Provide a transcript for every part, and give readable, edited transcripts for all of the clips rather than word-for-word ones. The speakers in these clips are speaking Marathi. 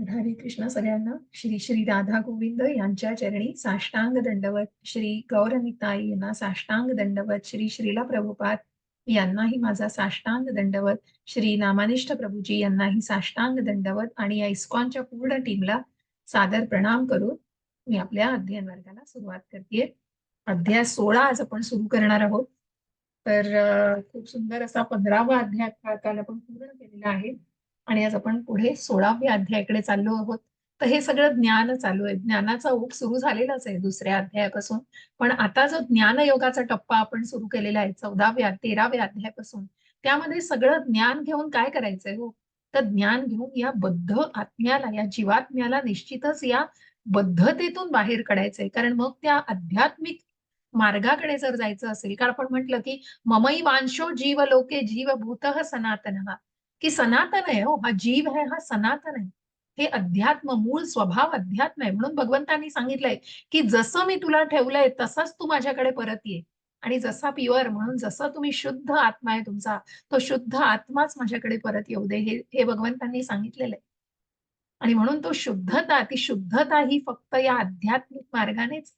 हरे कृष्ण सगळ्यांना. श्री श्री राधा गोविंद यांच्या चरणी साष्टांग दंडवत. श्री गौरनिताई यांना साष्टांग दंडवत. श्री श्रीला प्रभुपाद यांनाही माझा साष्टांग दंडवत. श्री नामानिष्ठ प्रभूजी यांनाही साष्टांग दंडवत. आणि या इस्कॉनच्या पूर्ण टीमला सादर प्रणाम करून मी आपल्या अध्ययन वर्गाला सुरुवात करते. अध्याय 16 आज आपण सुरू करणार आहोत. तर खूप सुंदर असा 15वा अध्याय काल आपण पूर्ण केलेला आहे. आणि आज आपण पुढे 16व्या अध्यायाकडे चाललो आहोत. तर हे सगळं ज्ञान चालू आहे. ज्ञानाचा ओघ सुरू झालेलाच आहे दुसऱ्या अध्यायापासून. पण आता जो ज्ञानयोगाचा टप्पा आपण सुरू केलेला आहे 13व्या अध्यायापासून, त्यामध्ये सगळं ज्ञान घेऊन काय करायचंय हो? तर ज्ञान घेऊन या बद्ध आत्म्याला, या जीवात्म्याला निश्चितच या बद्धतेतून बाहेर काढायचंय. कारण मग त्या आध्यात्मिक मार्गाकडे जर जायचं असेल, कारण आपण म्हटलं की ममई वांशो जीव लोके जीवभूतः सनातनः, की सनातन आहे हो, हा जीव आहे, हा सनातन आहे. हे अध्यात्म, मूळ स्वभाव अध्यात्म आहे. म्हणून भगवंतांनी सांगितलंय की जसं मी तुला ठेवलंय तसंच तू माझ्याकडे परत ये. आणि जसा प्युअर, म्हणून जसं तुम्ही शुद्ध आत्मा आहे तुमचा, तो शुद्ध आत्माच माझ्याकडे परत येऊ दे, हे हे भगवंतांनी सांगितलेलं आहे. आणि म्हणून तो शुद्धता, ती शुद्धता ही फक्त या आध्यात्मिक मार्गानेच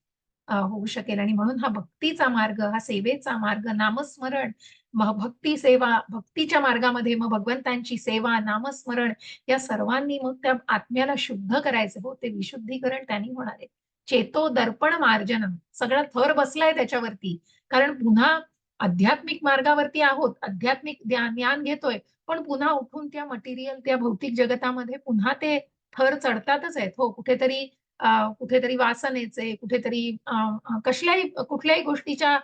होऊ शकेल. आणि म्हणून हा भक्तीचा मार्ग, हा सेवेचा मार्ग, नामस्मरण, भक्ती सेवा, भक्तीच्या मार्गामध्ये मग भगवंतांची सेवा, नामस्मरण, या सर्वांनी मग त्या आत्म्याला शुद्ध करायचं हो. ते विशुद्धीकरण त्यांनी होणार आहे. चेतो दर्पण मार्जन, सगळा थर बसलाय त्याच्यावरती. कारण पुन्हा आध्यात्मिक मार्गावरती आहोत, आध्यात्मिक ज्ञान घेतोय, पण पुन्हा उठून त्या मटेरियल, त्या भौतिक जगतामध्ये पुन्हा ते थर चढतातच आहेत हो. कुठेतरी वासनेचे, कुठेतरी कुठल्याही गोष्टीच्या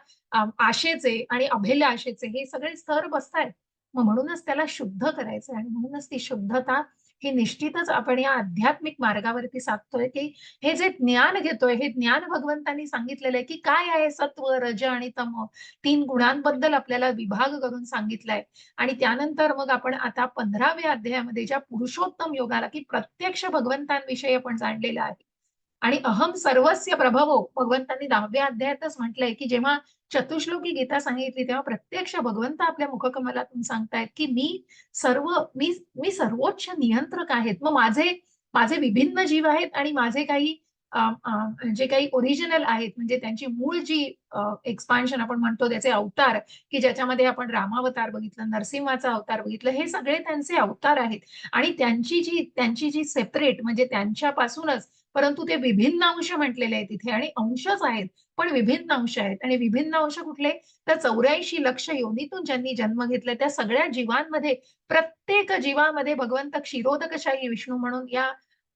आशेचे आणि अभिलाषेचे, हे सगळे स्तर बसतायत. मग म्हणूनच त्याला शुद्ध करायचंय. आणि म्हणूनच ती शुद्धता ही निश्चितच आपण या आध्यात्मिक मार्गावरती साधतोय. की हे जे ज्ञान घेतोय, हे ज्ञान भगवंतांनी सांगितलेलं आहे की काय आहे सत्व, रज आणि तम, 3 गुणांबद्दल आपल्याला विभाग करून सांगितलाय. आणि त्यानंतर मग आपण आता 15व्या अध्यायामध्ये ज्या पुरुषोत्तम योगाला, की प्रत्यक्ष भगवंतांविषयी आपण जाणलेलं आहे. आणि अहम सर्वस्य प्रभवो, भगवंतांनी 10व्या अध्यायातच म्हटलंय की जेव्हा चतुश्लोकी गीता सांगितली तेव्हा प्रत्यक्ष भगवंत आपल्या मुखकमलातून सांगतायत की मी सर्वोच्च नियंत्रक आहेत. मग माझे माझे विभिन्न जीव आहेत आणि माझे काही जे काही ओरिजिनल आहेत, म्हणजे त्यांची मूळ जी एक्सपान्शन आपण म्हणतो, त्याचे अवतार, की ज्याच्यामध्ये आपण रामावतार बघितलं, नरसिंहाचा अवतार बघितलं, हे सगळे त्यांचे अवतार आहेत. आणि त्यांची जी सेपरेट, म्हणजे त्यांच्यापासूनच, परंतु ते विभिन्न अंश म्हटलेले आहेत तिथे. आणि अंशच आहेत, पण विभिन्न अंश आहेत. आणि विभिन्न अंश कुठले? तर 84 लक्ष योनीतून ज्यांनी जन्म घेतला त्या सगळ्या जीवांमध्ये, प्रत्येक जीवामध्ये भगवंत क्षीरोदकशाही विष्णू म्हणून, या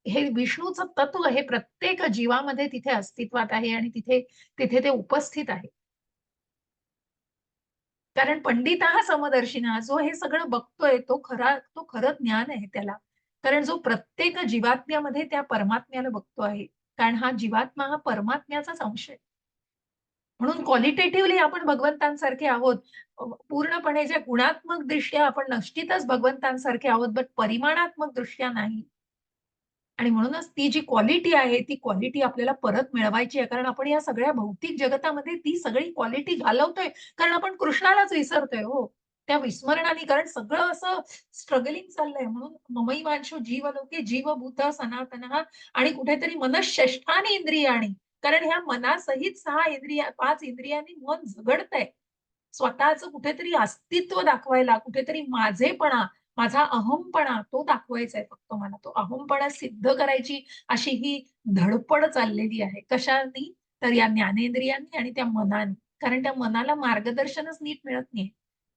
हे विष्णूचं तत्व हे प्रत्येक जीवामध्ये तिथे अस्तित्वात आहे. आणि तिथे तिथे ते उपस्थित आहे. कारण पंडिता समदर्शिना, जो हे सगळं बघतोय, तो खरं ज्ञान आहे त्याला. कारण जो प्रत्येक जीवात्म्यामध्ये त्या परमात्म्याला बघतो आहे. कारण हा जीवात्मा हा परमात्म्याचाच अंश आहे. म्हणून क्वालिटेटिव्हली आपण भगवंतांसारखे आहोत. पूर्णपणे जे गुणात्मक दृष्ट्या आपण निश्चितच भगवंतांसारखे आहोत, बट परिमाणात्मक दृष्ट्या नाही. आणि म्हणूनच ती जी क्वालिटी आहे, ती क्वालिटी आपल्याला परत मिळवायची आहे. कारण आपण या सगळ्या भौतिक जगतामध्ये ती सगळी क्वालिटी घालवतोय. कारण आपण कृष्णालाच विसरतोय हो. त्या विस्मरणाने, कारण सगळं असं स्ट्रगलिंग चाललंय. म्हणून ममैवांशो जीवलोके जीवभूत सनातनः, आणि कुठेतरी मनःषष्ठानी इंद्रियाणी, कारण ह्या मनासहित 5 इंद्रियांनी मन झगडतंय. स्वतःचं कुठेतरी अस्तित्व दाखवायला, कुठेतरी माझेपणा, माझा अहमपणा तो दाखवायचा आहे फक्त मला. तो अहमपणा सिद्ध करायची अशी ही धडपड चाललेली आहे. कशानी? तर या ज्ञानेंद्रियांनी आणि त्या मनाने. कारण त्या मनाला मार्गदर्शनच नीट मिळत नाही.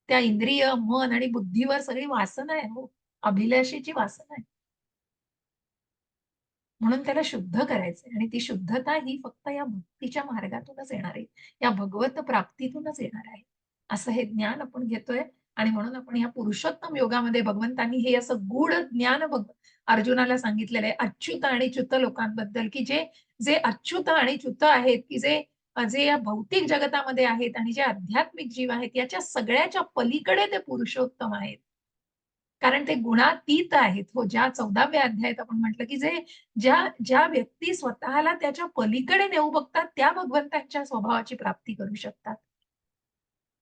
त्या इंद्रिय, मन आणि बुद्धीवर सगळी वासना आहे हो. अभिलाषेची वासना आहे. म्हणून त्याला शुद्ध करायचंय. आणि ती शुद्धता ही फक्त या भक्तीच्या मार्गातूनच येणार आहे. या भगवत प्राप्तीतूनच येणार आहे. असं हे ज्ञान आपण घेतोय. आणि म्हणून आपण या पुरुषोत्तम योगामध्ये भगवंतांनी हे असं गूढ ज्ञान अर्जुनाला सांगितलेलं आहे अच्युत आणि च्युत लोकांबद्दल, की जे जे अच्युत आणि च्युत आहेत, की जे जे या भौतिक जगतामध्ये आहेत आणि जे आध्यात्मिक जीव आहेत, याच्या सगळ्याच्या पलीकडे ते पुरुषोत्तम आहेत. कारण ते गुणातीत आहेत हो. ज्या 14व्या अध्यायात आपण म्हटलं, की जे ज्या ज्या व्यक्ती स्वतःला त्याच्या पलीकडे नेऊ बघतात, त्या भगवंतांच्या स्वभावाची प्राप्ती करू शकतात.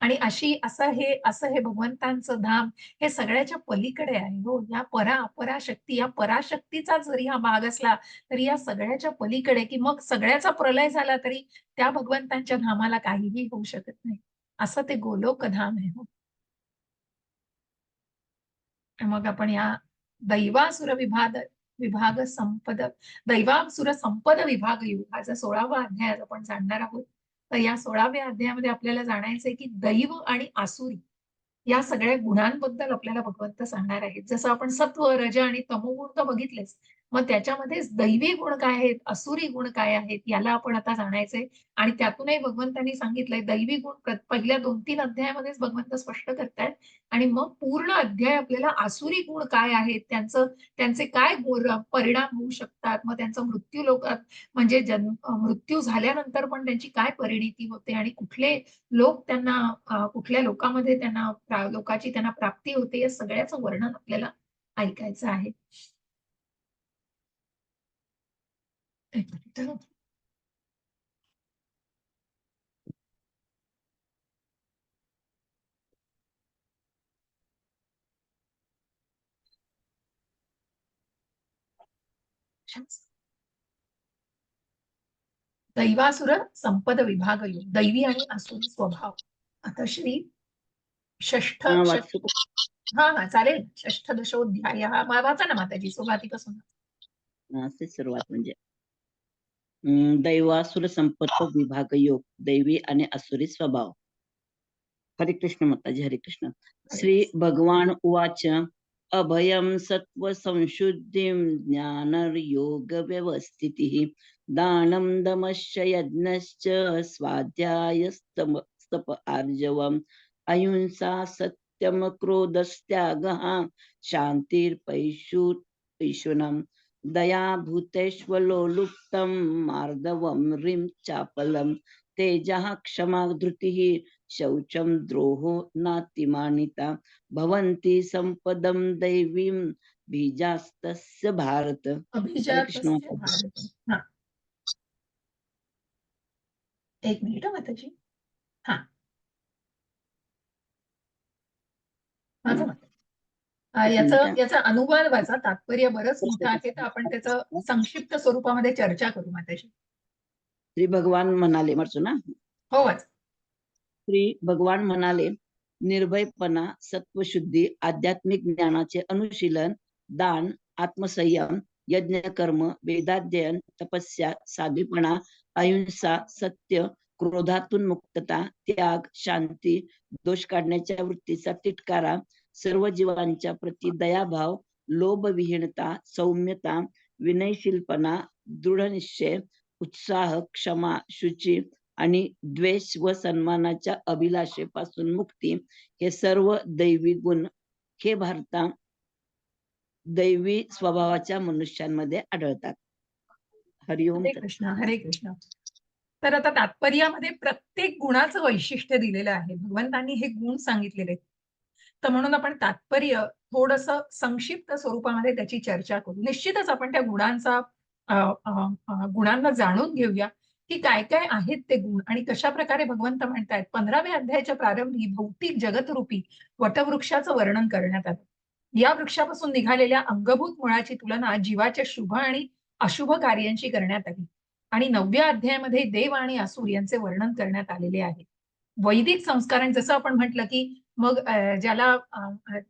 आणि असं हे भगवंतांचं धाम हे सगळ्याच्या पलीकडे आहे हो. या अपराशक्ती, या पराशक्तीचा जरी हा भाग असला तरी या सगळ्याच्या पलीकडे, की मग सगळ्याचा प्रलय झाला तरी त्या भगवंतांच्या धामाला काहीही होऊ शकत नाही. असं ते गोलोक धाम आहे हो. मग आपण या दैवासुर विभाग विभाग संपद दैवासुर संपद विभाग योग हा जो 16वा अध्याय आज आपण जाणणार आहोत. तर या 16व्या अध्यायामध्ये आपल्याला जाणायचंय की दैव आणि आसुरी या सगळ्या गुणांबद्दल आपल्याला भगवंत सांगणार आहेत. जसं आपण सत्व, रज आणि तमोगुण तर बघितलेच. मग त्याच्यामध्येच दैवी गुण काय आहेत, असुरी गुण काय आहेत, याला आपण आता जाणायचंय. आणि त्यातूनही भगवंतांनी सांगितलंय दैवी गुण पहिल्या 2-3 अध्यायामध्येच भगवंत स्पष्ट करतायत. आणि मग पूर्ण अध्याय आपल्याला आसुरी गुण काय आहेत, त्यांचे काय परिणाम होऊ शकतात, मग त्यांचा मृत्यू लोकात म्हणजे मृत्यू झाल्यानंतर पण त्यांची काय परिणिती होते आणि कुठल्या लोकामध्ये लोकाची त्यांना प्राप्ती होते, या सगळ्याचं वर्णन आपल्याला ऐकायचं आहे. एक मिनिट. दैवासुर संपद विभाग योग, दैवी आणि आसुरी स्वभाव. आता श्री षष्ठ हा षष्ठ वाचतो. हा हा चालेल. षष्ठदशोध्याय हा वाचा ना माताजी सुरुवातीपासून. असे सुरुवात म्हणजे दैवासुर संपत्त विभाग योग, दैवी आणि असुरी स्वभाव. हरे कृष्ण माताजी. हरे कृष्ण. श्री भगवान उवाच अभयं सत्व संशुद्धिं ज्ञान योग व्यवस्थितिः दानं दमश्च यज्ञश्च स्वाध्यायस्तप आर्जवम् अहिंसा सत्यम क्रोधस्त्यागः शान्तिर्पैशुनम् दया भूतेष्वलोलुप्तं मार्दवं ह्रीं चापलम् तेजः क्षमा धृतिः शौचं द्रोहो नातिमानिता भवन्ति संपदं दैवीं बीजास्तस्य भारत. हरे कृष्ण. अभिजातस्य भारत. हा एक मिनिट माताजी. हा माझं मत. एक मिनिट. याचा अनुवाद वाचा. तात्पर्य बरंच मोठं आहे, तर आपण त्याचं संक्षिप्त स्वरूपामध्ये चर्चा करू माताजी. श्री भगवान म्हणाले, म्हणतो ना. हो वाच. श्री भगवान म्हणाले, निर्भयपणा, सत्वशुद्धी, आध्यात्मिक ज्ञानाचे अनुशीलन, दान, आत्मसंयम, यज्ञ कर्म, वेदाध्ययन, तपस्या, साधेपणा, अहिंसा, सत्य, क्रोधातून मुक्तता, त्याग, शांती, दोष काढण्याच्या वृत्तीचा तिटकारा, सर्व जीवांच्या प्रती दयाभाव, लोभविहीनता, सौम्यता, विनयशीलपणा, दृढनिश्चय, उत्साह, क्षमा, शुची आणि द्वेष व सन्मानाच्या अभिलाषेपासून मुक्ती, हे सर्व दैवी गुण हे भारतात दैवी स्वभावाच्या मनुष्यांमध्ये आढळतात. हरिओम. हरे कृष्ण. हरे कृष्ण. तर आता तात्पर्यामध्ये प्रत्येक गुणाचं वैशिष्ट्य दिलेलं आहे. भगवंतांनी हे गुण सांगितलेले आहेत. तर म्हणून आपण तात्पर्य थोडस संक्षिप्त स्वरूपामध्ये त्याची चर्चा करू. निश्चितच आपण त्या गुणांना जाणून घेऊया की काय काय आहेत ते गुण आणि कशा प्रकारे भगवंत म्हणतायत. 15व्या अध्यायाच्या प्रारंभी भौतिक जगतरूपी वटवृक्षाचं वर्णन करण्यात आलं. या वृक्षापासून निघालेल्या अंगभूत मुळाची तुलना जीवाच्या शुभ आणि अशुभ कार्यांची करण्यात आली. आणि 9व्या अध्यायामध्ये देव आणि असुर यांचे वर्णन करण्यात आलेले आहे. वैदिक संस्कारां जसं आपण म्हटलं की मग ज्याला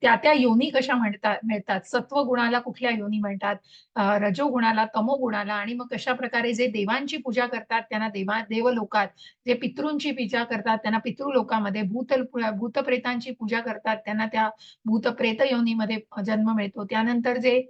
त्या त्या योनी कशा मिळतात, सत्व गुणाला कुठल्या योनी म्हणतात, रजोगुणाला, तमोगुणाला, आणि मग कशा प्रकारे जे देवांची पूजा करतात त्यांना देवलोकात, जे पितृंची पूजा करतात त्यांना पितृलोकामध्ये, भूतप्रेतांची पूजा करतात त्यांना त्या भूतप्रेत योनीमध्ये जन्म मिळतो. त्यानंतर जे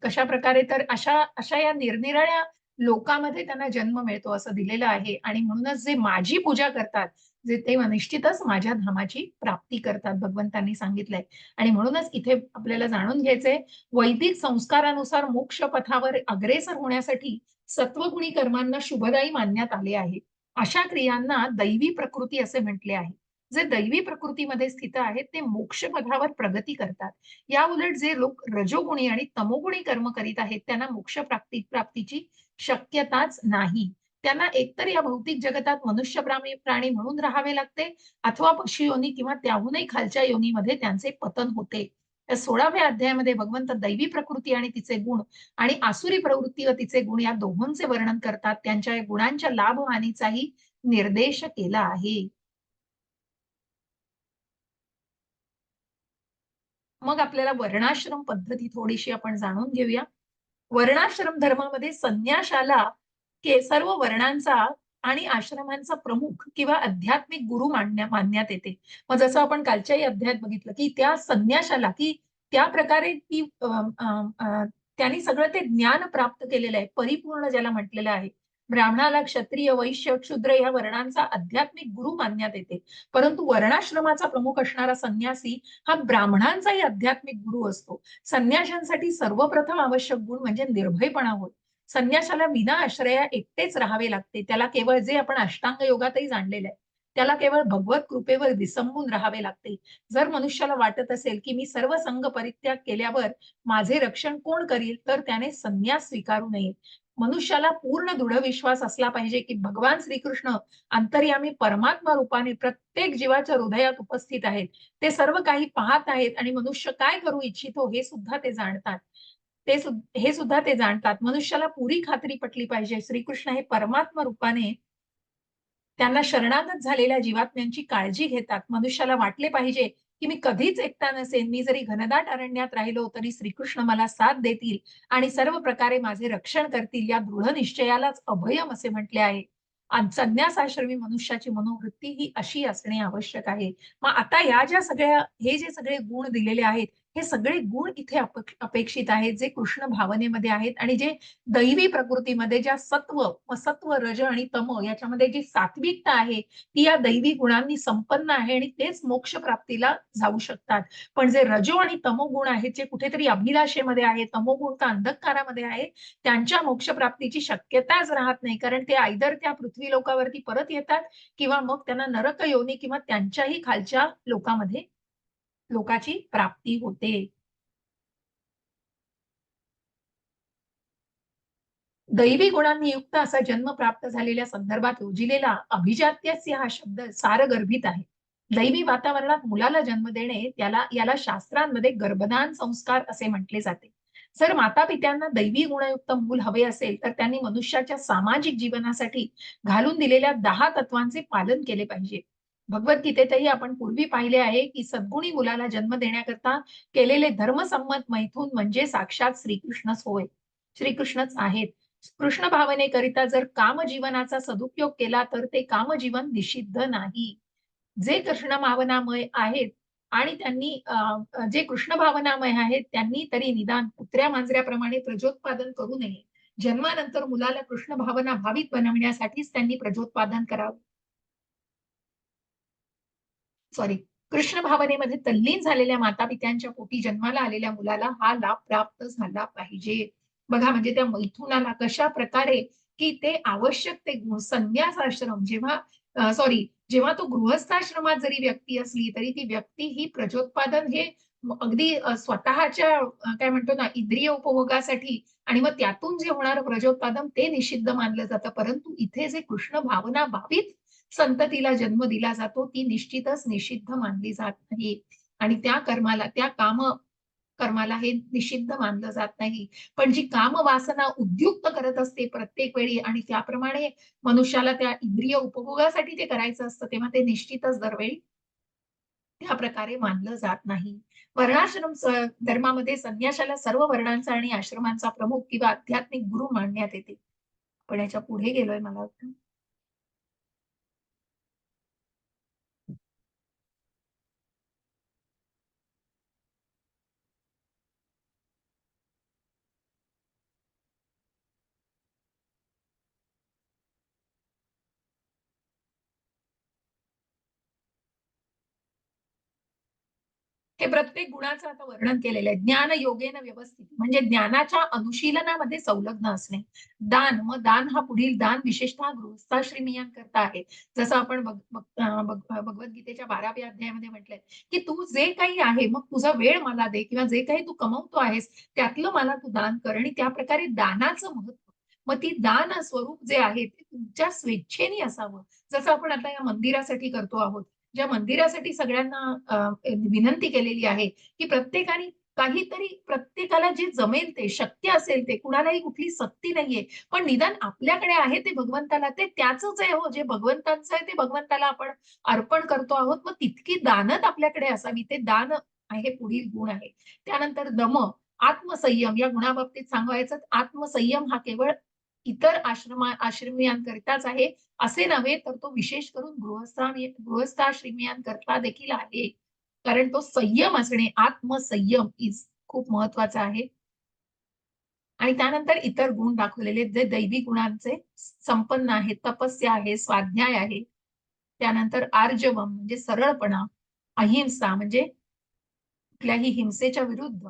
कशा प्रकारे तर अशा अशा या निरनिराळ्या लोकामध्ये त्यांना जन्म मिळतो असं दिलेलं आहे. आणि म्हणूनच जे माझी पूजा करतात जे ते निश्चितच माझ्या धामाची प्राप्ती करतात भगवंतांनी सांगितलंय. आणि म्हणूनच इथे आपल्याला जाणून घ्यायचंय, वैदिक संस्कारानुसार मोक्ष पथावर अग्रेसर होण्यासाठी सत्वगुणी कर्मांना शुभदायी मानण्यात आले आहे. अशा क्रियांना दैवी प्रकृती असे म्हटले आहे. जे दैवी प्रकृतीमध्ये स्थित आहेत ते मोक्ष पथावर प्रगती करतात. या उलट जे लोक रजोगुणी आणि तमोगुणी कर्म करीत आहेत त्यांना मोक्ष प्राप्तीची शक्यताच नाही. त्यांना एकतर या भौतिक जगतात मनुष्य प्राणी म्हणून राहावे लागते, अथवा पशु योनी किंवा त्याहूनही खालच्या योनीमध्ये त्यांचे पतन होते. त्या 16व्या अध्यायामध्ये भगवंत दैवी प्रकृती आणि तिचे गुण आणि आसुरी प्रवृत्ती व तिचे गुण या दोहोंचे वर्णन करतात. त्यांच्या या गुणांच्या लाभ हानीचाही निर्देश केला आहे. मग आपल्याला वर्णाश्रम पद्धती थोडीशी आपण जाणून घेऊया. वर्णाश्रम धर्मामध्ये संन्याशाला सर्व वर्णांचा आणि आश्रमांचा प्रमुख किंवा आध्यात्मिक गुरु मानण्यात येते. मग जसं आपण कालच्याही अध्यायात बघितलं, की त्या संन्याशाला की त्या प्रकारे ती त्यांनी सगळं ते ज्ञान प्राप्त केलेलं आहे. परिपूर्ण ज्याला म्हटलेलं आहे. ब्राह्मणाला क्षत्रिय, वैश्य, शूद्र या वर्णांचा आध्यात्मिक गुरु मानण्यात येते. परंतु वर्णाश्रमाचा प्रमुख असणारा संन्यासी हा ब्राह्मणांचाही आध्यात्मिक गुरु असतो. संन्याशांसाठी सर्वप्रथम आवश्यक गुण म्हणजे निर्भयपणा होय. संन्याशाला विना आश्रया एकटेच राहावे लागते. त्याला केवळ जे आपण अष्टांग योगातही जाणलेलं आहे. त्याला केवळ भगवत कृपेवर विसंबून राहावे लागते. जर मनुष्याला वाटत असेल, की मी सर्व संघ परित्याग केल्यावर माझे रक्षण कोण करील, तर त्याने संन्यास स्वीकारू नये. मनुष्याला पूर्ण दृढ विश्वास असला पाहिजे, की भगवान श्रीकृष्ण अंतर्यामी परमात्मा रूपाने प्रत्येक जीवाच्या हृदयात उपस्थित आहेत. ते सर्व काही पाहत आहेत आणि मनुष्य काय करू इच्छितो हे सुद्धा ते जाणतात. हे सुद्धा ते जाणतात. मनुष्याला पुरी खात्री पटली पाहिजे. श्रीकृष्ण हे परमात्मा रूपाने त्यांना शरणागत झालेल्या जीवात्म्यांची काळजी घेतात. मनुष्याला वाटले पाहिजे, की मी कधीच एकटा नसेन. मी जरी घनदाट अरण्यात राहिलो, तरी श्रीकृष्ण मला साथ देतील आणि सर्व प्रकारे माझे रक्षण करतील. या दृढ निश्चयालाच अभयम असे म्हटले आहे. संन्यासाश्रमी मनुष्याची मनोवृत्ती ही अशी असणे आवश्यक आहे. मग आता हे जे सगळे गुण दिलेले आहेत, हे सगळे गुण इथे अपेक्षित आहेत, जे कृष्ण भावनेमध्ये आहेत आणि जे दैवी प्रकृतीमध्ये ज्या सत्व, रज आणि तम याच्यामध्ये जी सात्विकता आहे, ती या दैवी गुणांनी संपन्न आहे आणि तेच मोक्ष प्राप्तीला जाऊ शकतात. पण जे रजो आणि तमो गुण आहेत, जे कुठेतरी अभिलाषेमध्ये आहे, तमोगुण तर अंधकारामध्ये आहे, त्यांच्या मोक्ष प्राप्तीची शक्यताच राहत नाही. कारण ते आयदर त्या पृथ्वी लोकावरती परत येतात किंवा मग त्यांना नरक योनी किंवा त्यांच्याही खालच्या लोकाची प्राप्ती होते. दैवी गुणांनी युक्त असा जन्म प्राप्त झालेल्या संदर्भात योजिलेला अभिजात्यस्य हा शब्द सारगर्भित आहे. दैवी वातावरणात मुलाला जन्म देणे याला शास्त्रांमध्ये गर्भधान संस्कार असे म्हटले जाते. जर माता पित्यांना दैवी गुणयुक्त मूल हवे असेल तर त्यांनी मनुष्याच्या सामाजिक जीवनासाठी घालून दिलेल्या 10 तत्वांचे पालन केले पाहिजे. भगवद्गीतेतही आपण पूर्वी पाहिले आहे की सद्गुणी मुलाला जन्म देण्याकरता केलेले धर्मसंमत मैथून म्हणजे साक्षात श्रीकृष्णच होय. श्रीकृष्णच आहेत. कृष्ण भावनेकरिता जर कामजीवनाचा सदुपयोग केला तर ते कामजीवन निषिद्ध नाही. जे कृष्ण भावनामय आहेत आणि जे कृष्ण भावनामय आहेत त्यांनी तरी निदान कुत्र्या मांजऱ्याप्रमाणे प्रजोत्पादन करू नये. जन्मानंतर मुलाला कृष्ण भावना भावित बनवण्यासाठीच त्यांनी प्रजोत्पादन करावं. सॉरी, कृष्ण भावनेमध्ये तल्लीन झालेल्या माता-पित्यांच्या पोटी जन्माला आलेल्या मुलाला हा लाभ प्राप्त झाला पाहिजे. बघा म्हणजे त्या मैथुनाला कशा प्रकारे की ते आवश्यक ते गुण संन्यास आश्रम जेव्हा तो गृहस्थाश्रमात जरी व्यक्ती असली तरी ती व्यक्ती ही प्रजोत्पादन हे अगदी स्वतःच्या काय म्हणतो ना इंद्रिय उपभोगासाठी आणि मग त्यातून जे होणारं प्रजोत्पादन ते निषिद्ध मानलं जातं. परंतु इथे जे कृष्ण भावना भावित संततीला जन्म दिला जातो ती निश्चितच निषिद्ध मानली जात नाही आणि त्या कर्माला हे निषिद्ध मानलं जात नाही. पण जी काम वासना उद्युक्त करत असते प्रत्येक वेळी आणि त्याप्रमाणे मनुष्याला त्या इंद्रिय उपभोगासाठी ते करायचं असतं तेव्हा ते निश्चितच दरवेळी त्या प्रकारे मानलं जात नाही. धर्मामध्ये संन्याशाला सर्व वर्णांचा आणि आश्रमांचा प्रमुख किंवा आध्यात्मिक गुरु मानण्यात येते. आपण याच्या पुढे गेलोय मला वाटतं. हे प्रत्येक गुणाचं आता वर्णन केलेलं आहे. ज्ञान योगेन व्यवस्थित म्हणजे ज्ञानाच्या अनुशीलनामध्ये संलग्न असणे. मग दान हा पुढील दान विशेषतः गृहस्थाश्रमीयांकरता आहे. जसं आपण भगवद्गीतेच्या 12व्या अध्यायामध्ये म्हटलंय, की तू जे काही आहे मग तुझा वेळ मला दे किंवा जे काही तू कमवतो आहेस त्यातलं मला तू दान कर आणि त्या प्रकारे दानाचं महत्व मग ती दान स्वरूप जे आहे ते तुमच्या स्वेच्छेने असावं. जसं आपण आता या मंदिरासाठी करतो आहोत. ज्या मंदिरासाठी सगळ्यांना विनंती केलेली आहे, की प्रत्येकाने काहीतरी प्रत्येकाला जे जमेल ते, शक्य असेल ते, कुणालाही कुठली सक्ती नाहीये. पण निदान आपल्याकडे आहे ते भगवंताला ते त्याचंच आहे हो, जे भगवंताचं आहे ते भगवंताला आपण अर्पण करतो आहोत. मग तितकी दानत आपल्याकडे असावी. ते दान आहे पुढील गुण आहे. त्यानंतर दम, आत्मसंयम या गुणाबाबतीत सांगायचं आत्मसंयम हा केवळ इतर आश्रमीयांकरिताच आहे असे नव्हे, तर तो विशेष करून गृहस्थाश्रमीयांकरता देखील आहे. कारण तो संयम असणे, आत्मसंयम खूप महत्वाचा आहे. आणि त्यानंतर इतर गुण दाखवलेले जे दैवी गुणांचे संपन्न आहेत, तपस्या आहे, स्वाध्याय आहे. त्यानंतर आर्जवम म्हणजे सरळपणा, अहिंसा म्हणजे कुठल्याही हिंसेच्या विरुद्ध,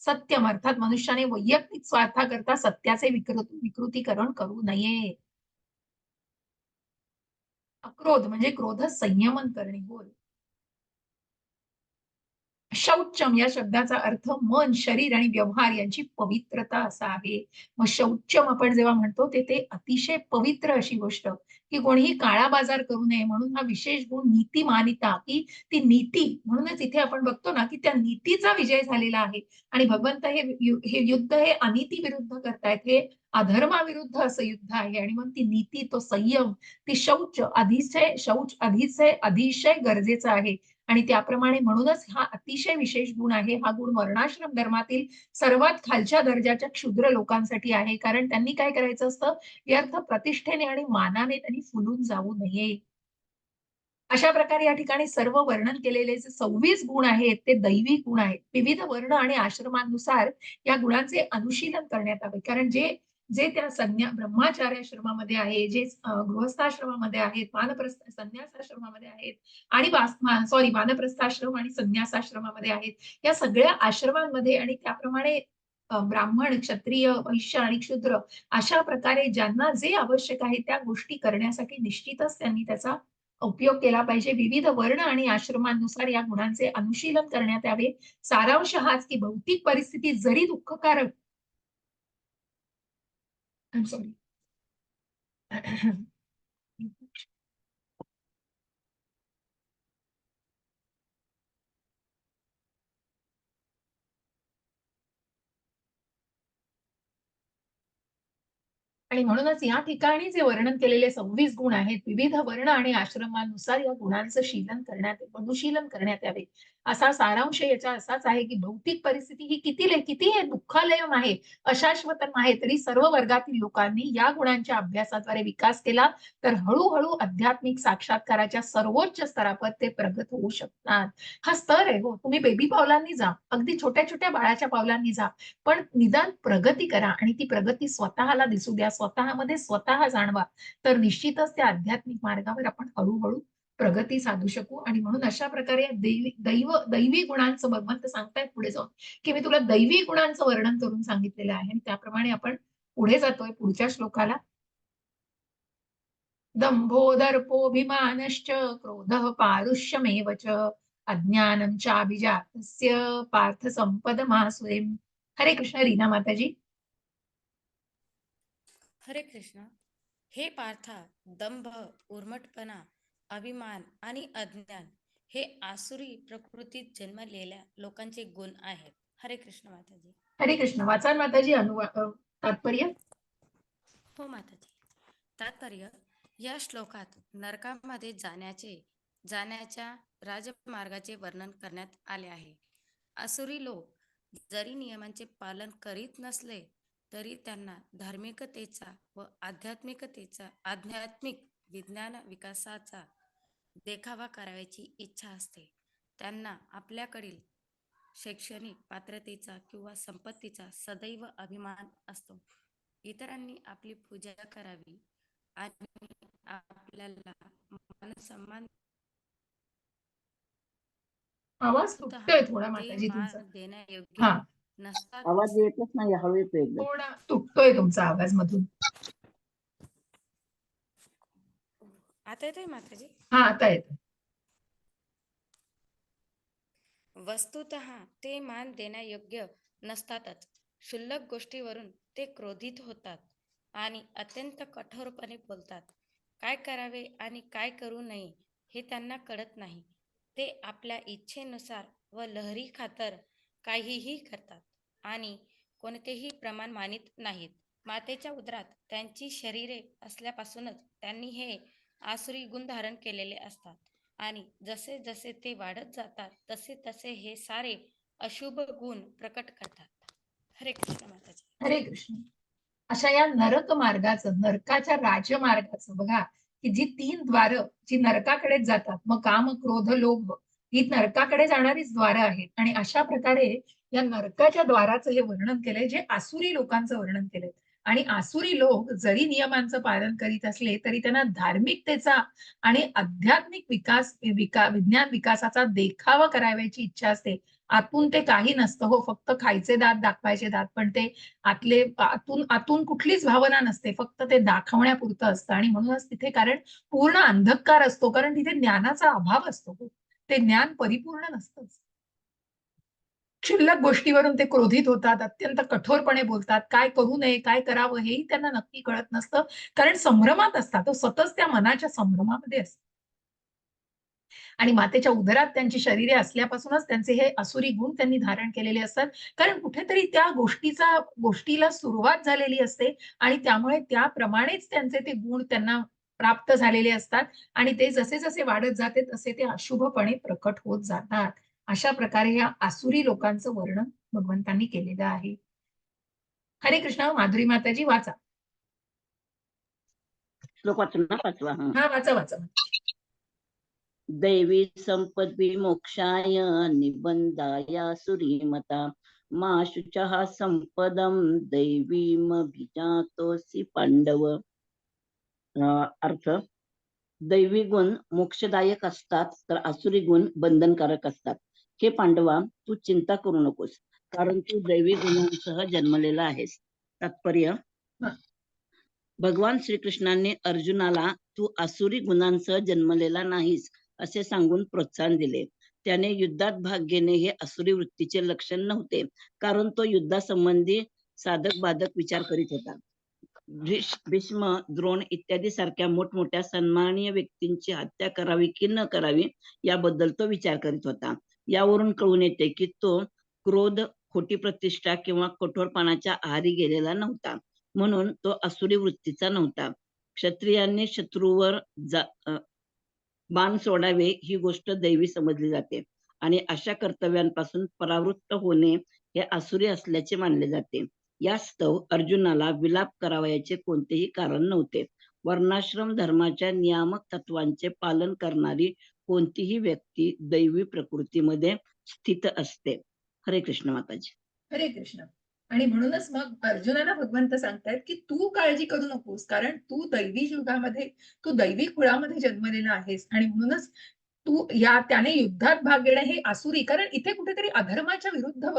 सत्यम अर्थात मनुष्याने वैयक्तिक स्वार्थाकरता सत्याचे विकृतीकरण करू नये. अक्रोध म्हणजे क्रोध संयमन करणे होय. शौचम या शब्दाचा अर्थ मन, शरीर आणि व्यवहार यांची पवित्रता असा आहे. मग शौचम आपण जेव्हा म्हणतो ते अतिशय पवित्र अशी गोष्ट, की कोणीही काळा बाजार करू नये म्हणून हा विशेष गुण नीतिमानिता, की ती नीती म्हणूनच इथे आपण बघतो ना, की त्या नीतीचा विजय झालेला आहे आणि भगवंत हे युद्ध हे अनिती विरुद्ध करतायत. हे अधर्माविरुद्ध असं युद्ध आहे आणि मग ती नीती, तो संयम, ती शौच अतिशय गरजेचा आहे. आणि त्याप्रमाणे म्हणूनच हा अतिशय विशेष गुण आहे. हा गुण वर्णाश्रम धर्मातील सर्वात खालच्या दर्जाच्या क्षुद्र लोकांसाठी आहे. कारण त्यांनी काय करायचं असतं, व्यर्थ प्रतिष्ठेने आणि मानाने त्यांनी फुलून जाऊ नये. अशा प्रकारे या ठिकाणी सर्व वर्णन केलेले जे 26 गुण आहेत, ते दैवी गुण आहेत. विविध वर्ण आणि आश्रमानुसार या गुणांचे अनुशीलन करण्यात यावे. कारण जे जे त्या ब्रह्मचार्याश्रमामध्ये आहे, जे गृहस्थाश्रमामध्ये आहेत, संन्यासाश्रमामध्ये आहेत आणि वानप्रस्थाश्रम आणि संन्यासाश्रमामध्ये आहेत. या सगळ्या आश्रमांमध्ये आणि त्याप्रमाणे ब्राह्मण, क्षत्रिय, वैश्य आणि शूद्र अशा प्रकारे ज्यांना जे आवश्यक आहे त्या गोष्टी करण्यासाठी निश्चितच त्यांनी त्याचा उपयोग केला पाहिजे. विविध वर्ण आणि आश्रमांनुसार या गुणांचे अनुशीलन करण्यात यावे. सारांश हाच की भौतिक परिस्थिती जरी दुःखकारक सॉरी आणि म्हणूनच या ठिकाणी जे वर्णन केलेले 26 गुण आहेत, विविध वर्ण आणि आश्रमानुसार या गुणांचं अनुशीलन करण्यात यावे. असा सारांश याचा असाच आहे, की भौतिक परिस्थिती ही किती हे दुःखालयम आहे, अशाश्वतम आहे, तरी सर्व वर्गातील लोकांनी या गुणांच्या अभ्यासाद्वारे विकास केला, तर हळू आध्यात्मिक साक्षात्काराच्या सर्वोच्च स्तरावर ते प्रगत होऊ शकतात. हा स्तर आहे हो. तुम्ही बेबी पावलांनी जा, अगदी छोट्या-छोट्या बाळाच्या पावलांनी जा. पण निदान प्रगती करा आणि ती प्रगती स्वतःला दिसू द्या, स्वतःमध्ये स्वतः जाणवा. तर निश्चितच त्या आध्यात्मिक मार्गावर आपण हळू प्रगती साधू शकू आणि म्हणून अशा प्रकारे दैवी गुणांचं भगवंत सांगतायत पुढे जाऊन, की मी तुला दैवी गुणांचं वर्णन करून सांगितलेलं आहे आणि त्याप्रमाणे आपण पुढे जातोय पुढच्या श्लोकाला. दंभो दर्पोऽभिमानश्च क्रोधः पारुष्यमेव च अज्ञानं चाभिजातस्य पार्थ संपदमासुरीम्. हरे कृष्ण रीना माताजी. हरे कृष्ण. हे पार्था, दंभ, उर्मटपणा, अभिमान आणि अज्ञान हे आसुरी प्रकृतीत जन्मलेल्या लोकांचे गुण आहेत. हरे कृष्ण माताजी. हरे कृष्ण. वाचाल माताजी तात्पर्य. हो माताजी. तात्पर्य: या श्लोकात नरकामध्ये जाण्याच्या राजमार्गाचे वर्णन करण्यात आले आहे. आसुरी लोक जरी नियमांचे पालन करीत नसले तरी त्यांना धार्मिकतेचा व आध्यात्मिक विज्ञान विकासाचा देखावा करायची इच्छा असते. त्यांना आपल्याकडील शैक्षणिक पात्रतेचा किंवा संपत्तीचा सदैव अभिमान असतो. इतरांनी आपली पूजा करावी आणि आपल्याला मान सन्मान आवाज वस्तुतः तुटतोय थोडा ते माताजी तुमचा. मान देण्यायोग्य हा, नसतात. आवाज येतच नाही, हळू येतो एकदम. थोडा तुटतोय तुमचा आवाज मधून. आता येतोय माताजी? हा, आता येतो. वस्तुतः ते मान देण्यायोग्य नसतातच. क्षुल्लक गोष्टीवरून ते क्रोधित होतात. आणि अत्यंत कठोरपणे बोलतात. काय करावे आणि काय करू नये हे त्यांना कळत नाही. ते आपल्या इच्छेनुसार व लहरी खातर काहीही करतात आणि कोणतेही प्रमाण मानित नाहीत. मातेच्या उदरात त्यांची शरीरे असल्यापासूनच त्यांनी हे आसुरी गुण धारण केलेले असतात आणि जसे जसे ते वाढत जातात तसे तसे हे सारे अशुभ गुण प्रकट करतात. हरे कृष्ण माताजी. हरे कृष्ण. अशा या नरक मार्गाचं, नरकाच्या राजमार्गाचं बघा, की जी 3 द्वारं जी नरकाकडेच जातात, मग काम, क्रोध, लोभ ही नरकाकडे जाणारीच द्वारं आहेत. आणि अशा प्रकारे या नरकाच्या द्वाराचं हे वर्णन केलंय, जे आसुरी लोकांचं वर्णन केलंय. आणि आसुरी लोक जरी नियमांचं पालन करीत असले तरी त्यांना धार्मिकतेचा आणि आध्यात्मिक विज्ञान विकासाचा देखावा करावयाची इच्छा असते. आतून ते काही नसतं हो, फक्त खायचे दात दाखवायचे दात, पण ते आतून आतून कुठलीच भावना नसते, फक्त ते दाखवण्यापुरतं असतं. आणि म्हणूनच तिथे कारण पूर्ण अंधकार असतो, कारण तिथे ज्ञानाचा अभाव असतो. ते ज्ञान परिपूर्ण नसतंच. क्षुल्लक गोष्टीवरून ते क्रोधित होतात, अत्यंत कठोरपणे बोलतात, काय करू नये, काय करावं हेही त्यांना नक्की कळत नसतं, कारण संभ्रमात असतात. तो सतत त्या मनाच्या संभ्रमामध्ये असतात. आणि मातेच्या उदरात त्यांची शरीरे असल्यापासूनच त्यांचे हे आसुरी गुण त्यांनी धारण केलेले असतात. कारण कुठेतरी त्या गोष्टीला सुरुवात झालेली असते आणि त्यामुळे त्याप्रमाणेच त्यांचे ते गुण त्यांना प्राप्त झालेले असतात आणि ते जसे-जसे वाढत जाते तसे ते अशुभपणे प्रकट होत जातात. अशा प्रकारे या आसुरी लोकांचं वर्णन भगवंतांनी केलेलं आहे. हरे कृष्ण. माधुरी माताजी वाचा. श्लोक वाचू ना 5वा. हां, वाचा, वाचा. दैवी संपद्विमोक्षाय निबंधाय सुरीमता मा शुचः संपदं दैवीमभिजातोऽसि पांडव. अर्थ, दैवी गुण मोक्षदायक असतात तर आसुरी गुण बंधनकारक असतात. हे पांडवा, तू चिंता करू नकोस, कारण तू दैवी गुणांसह जन्मलेला आहेस. तात्पर्य, हां. भगवान श्रीकृष्णांनी अर्जुनाला तू आसुरी गुणांसह जन्मलेला नाहीस असे सांगून प्रोत्साहन दिले. त्याने युद्धात भाग घेणे हे आसुरी वृत्तीचे लक्षण नव्हते, कारण तो युद्धासंबंधी साधक बाधक विचार करीत होता. भीष्म, द्रोण इत्यादी सारख्या मोठमोठ्या सन्माननीय व्यक्तींची हत्या करावी की न करावी याबद्दल तो विचार करीत होता. यावरून कळून येते की तो क्रोध, खोटी प्रतिष्ठा किंवा कठोरपणाच्या आहारी गेलेला नव्हता. म्हणून तो आसुरी वृत्तीचा नव्हता. क्षत्रियांनी शत्रूवर बाण सोडावे ही गोष्ट दैवी समजली जाते आणि अशा कर्तव्यांपासून परावृत्त होणे हे आसुरी असल्याचे मानले जाते. यास्तव अर्जुनाला विलाप करावयाचे कोणतेही कारण नव्हते. वर्णाश्रम धर्माच्या नियामक तत्वांचे पालन करणारी कोणतीही व्यक्ती दैवी प्रकृतीमध्ये स्थित असते. हरे कृष्ण माताजी. हरे कृष्ण. आणि म्हणूनच मग अर्जुनाला भगवंत सांगतायत, की तू काळजी करू नकोस, कारण तू दैवी युगामध्ये, तू दैवी कुळामध्ये जन्मलेला आहेस आणि म्हणूनच त्याने युद्धात भाग घेणं हे आसुरी, कारण इथे कुठेतरी अधर्माच्या विरुद्ध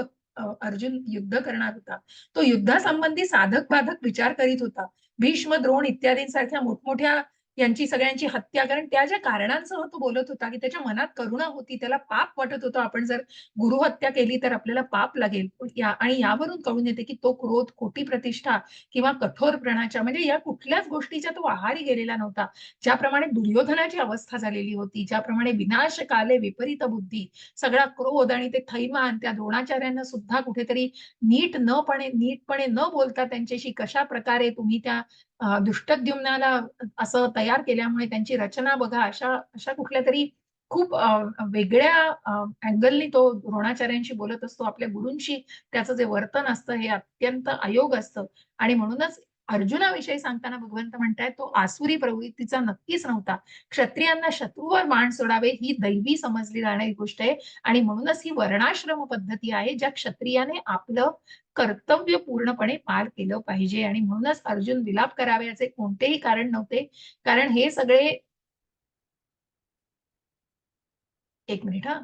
अर्जुन युद्ध करणार होता. तो युद्धासंबंधी साधक-बाधक विचार करीत होता. भीष्म, द्रोण इत्यादींसारख्या मोठमोठ्या यांची सगळ्यांची हत्या, कारण त्या ज्या कारणांसह तो बोलत होता, की त्याच्या मनात करुणा होती, त्याला पाप वाटत होतं, आपण जर गुरुहत्या केली तर आपल्याला पाप लागेल. आणि यावरून कळून येते, की तो क्रोध, खोटी प्रतिष्ठा किंवा कठोरपणाच्या म्हणजे या कुठल्याच गोष्टीच्या तो आहारी गेलेला नव्हता. ज्याप्रमाणे दुर्योधनाची अवस्था झालेली होती, ज्याप्रमाणे विनाश काले विपरीत बुद्धी, सगळा क्रोध आणि ते थैमान त्या द्रोणाचार्यांना सुद्धा कुठेतरी नीटपणे न बोलता त्यांच्याशी कशा प्रकारे तुम्ही त्या दुष्टद्युम्नाला असं तयार केल्यामुळे त्यांची रचना बघा, अशा अशा कुठल्यातरी खूप वेगळ्या अँगलनी तो द्रोणाचार्यांशी बोलत असतो. आपल्या गुरूंशी त्याचं जे वर्तन असतं हे अत्यंत अयोग्य असतं आणि म्हणूनच अर्जुनाविषयी सांगताना भगवंत म्हणतायत, तो आसुरी प्रवृत्तीचा नक्कीच नव्हता. क्षत्रियांना शत्रूवर बाण सोडावे ही दैवी समजली जाणारी गोष्ट आहे आणि म्हणूनच ही वर्णाश्रम पद्धती आहे, ज्या क्षत्रियाने आपलं कर्तव्य पूर्णपणे पार केलं पाहिजे आणि म्हणूनच अर्जुन विलाप करावे याचे कोणतेही कारण नव्हते. कारण हे सगळे एक मिनिट हां.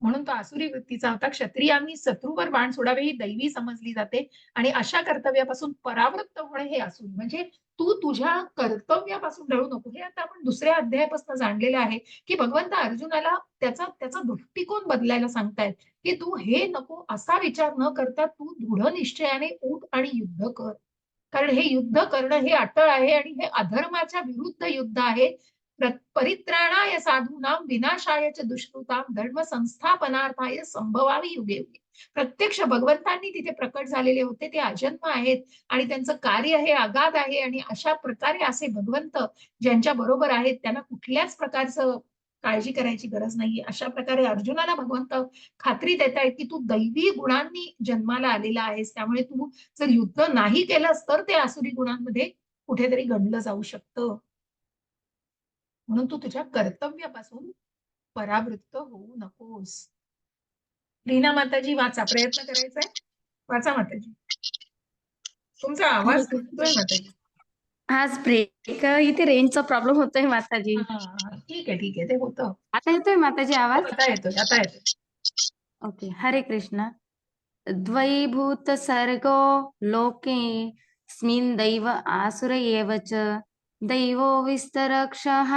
म्हणून तो आसुरी वृत्तीचा होता. क्षत्रियांनी शत्रूवर बाण सोडावे ही दैवी समजली जाते आणि अशा कर्तव्यापासून परावृत्त होणे हे आसुरी. म्हणजे तू तुझ्या कर्तव्यापासून ढळू नको. हे आता आपण दुसऱ्या अध्यायापासून जाणलेलं आहे, की भगवंत अर्जुनाला त्याचा त्याचा दृष्टिकोन बदलायला सांगतायत, की तू हे नको असा विचार न करता तू दृढ निश्चयाने उठ आणि युद्ध कर. कारण हे युद्ध करणं हे अटळ आहे आणि हे अधर्माच्या विरुद्ध युद्ध आहे. परित्राणाय साधूनां विनाशाय च दुष्कृतां धर्म संस्थापनार्थाय संभवामी युगे युगे. प्रत्यक्ष भगवंतांनी तिथे प्रकट झालेले होते, ते अजन्म आहेत आणि त्यांचं कार्य हे अगाध आहे आणि अशा प्रकारे असे भगवंत ज्यांच्या बरोबर आहेत त्यांना कुठल्याच प्रकारचं काळजी करायची गरज नाहीये. अशा प्रकारे अर्जुनाला भगवंत खात्री देत आहेत की तू दैवी गुणांनी जन्माला आलेला आहेस, त्यामुळे तू जर युद्ध नाही केलंस तर ते आसुरी गुणांमध्ये कुठेतरी गणलं जाऊ शकतं. म्हणून तू तुझ्या कर्तव्यापासून परावृत्त होऊ नकोस. लीना माताजी वाचा, प्रयत्न करायचा आहे, वाचा माताजी. तुमचा आवाज तुटतोय माताजी. आज ब्रेक इथे रेंजचा प्रॉब्लेम होतोय माताजी. ठीक आहे ते होतं. आता येतोय माताजी आवाज? आता येतोय. ओके. हरे कृष्ण. द्वैभूत सर्गो लोके स्मिन् दैव आसुर एव च दैवो विस्तरक्षः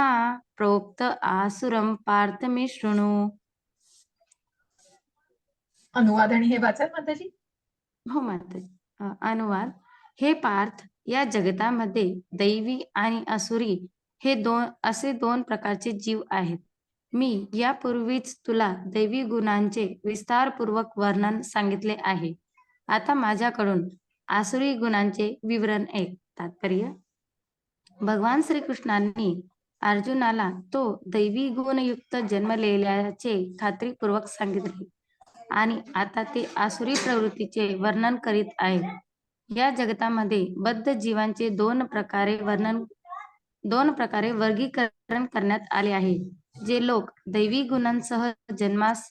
प्रोक्त आसुरं पार्थ मे शृणु. अनुवाद आणि हे वाचा माताजी. हो माताजी. अनुवाद. हे पार्थ, या जगतामध्ये दैवी आणि असुरी हे असे दोन प्रकारचे जीव आहेत. मी यापूर्वीच तुला दैवी गुणांचे विस्तारपूर्वक वर्णन सांगितले आहे. आता माझ्याकडून आसुरी गुणांचे विवरण ऐक. तात्पर्य. भगवान श्रीकृष्णांनी अर्जुनाला तो दैवी गुणयुक्त जन्मलेल्याचे खात्रीपूर्वक सांगितले आणि आता ते आसुरी प्रवृत्तीचे वर्णन करीत आहेत. या जगतामध्ये बद्ध जीवांचे दोन प्रकारे वर्गीकरण करण्यात आले आहे. जे लोक दैवी गुणांसह जन्मास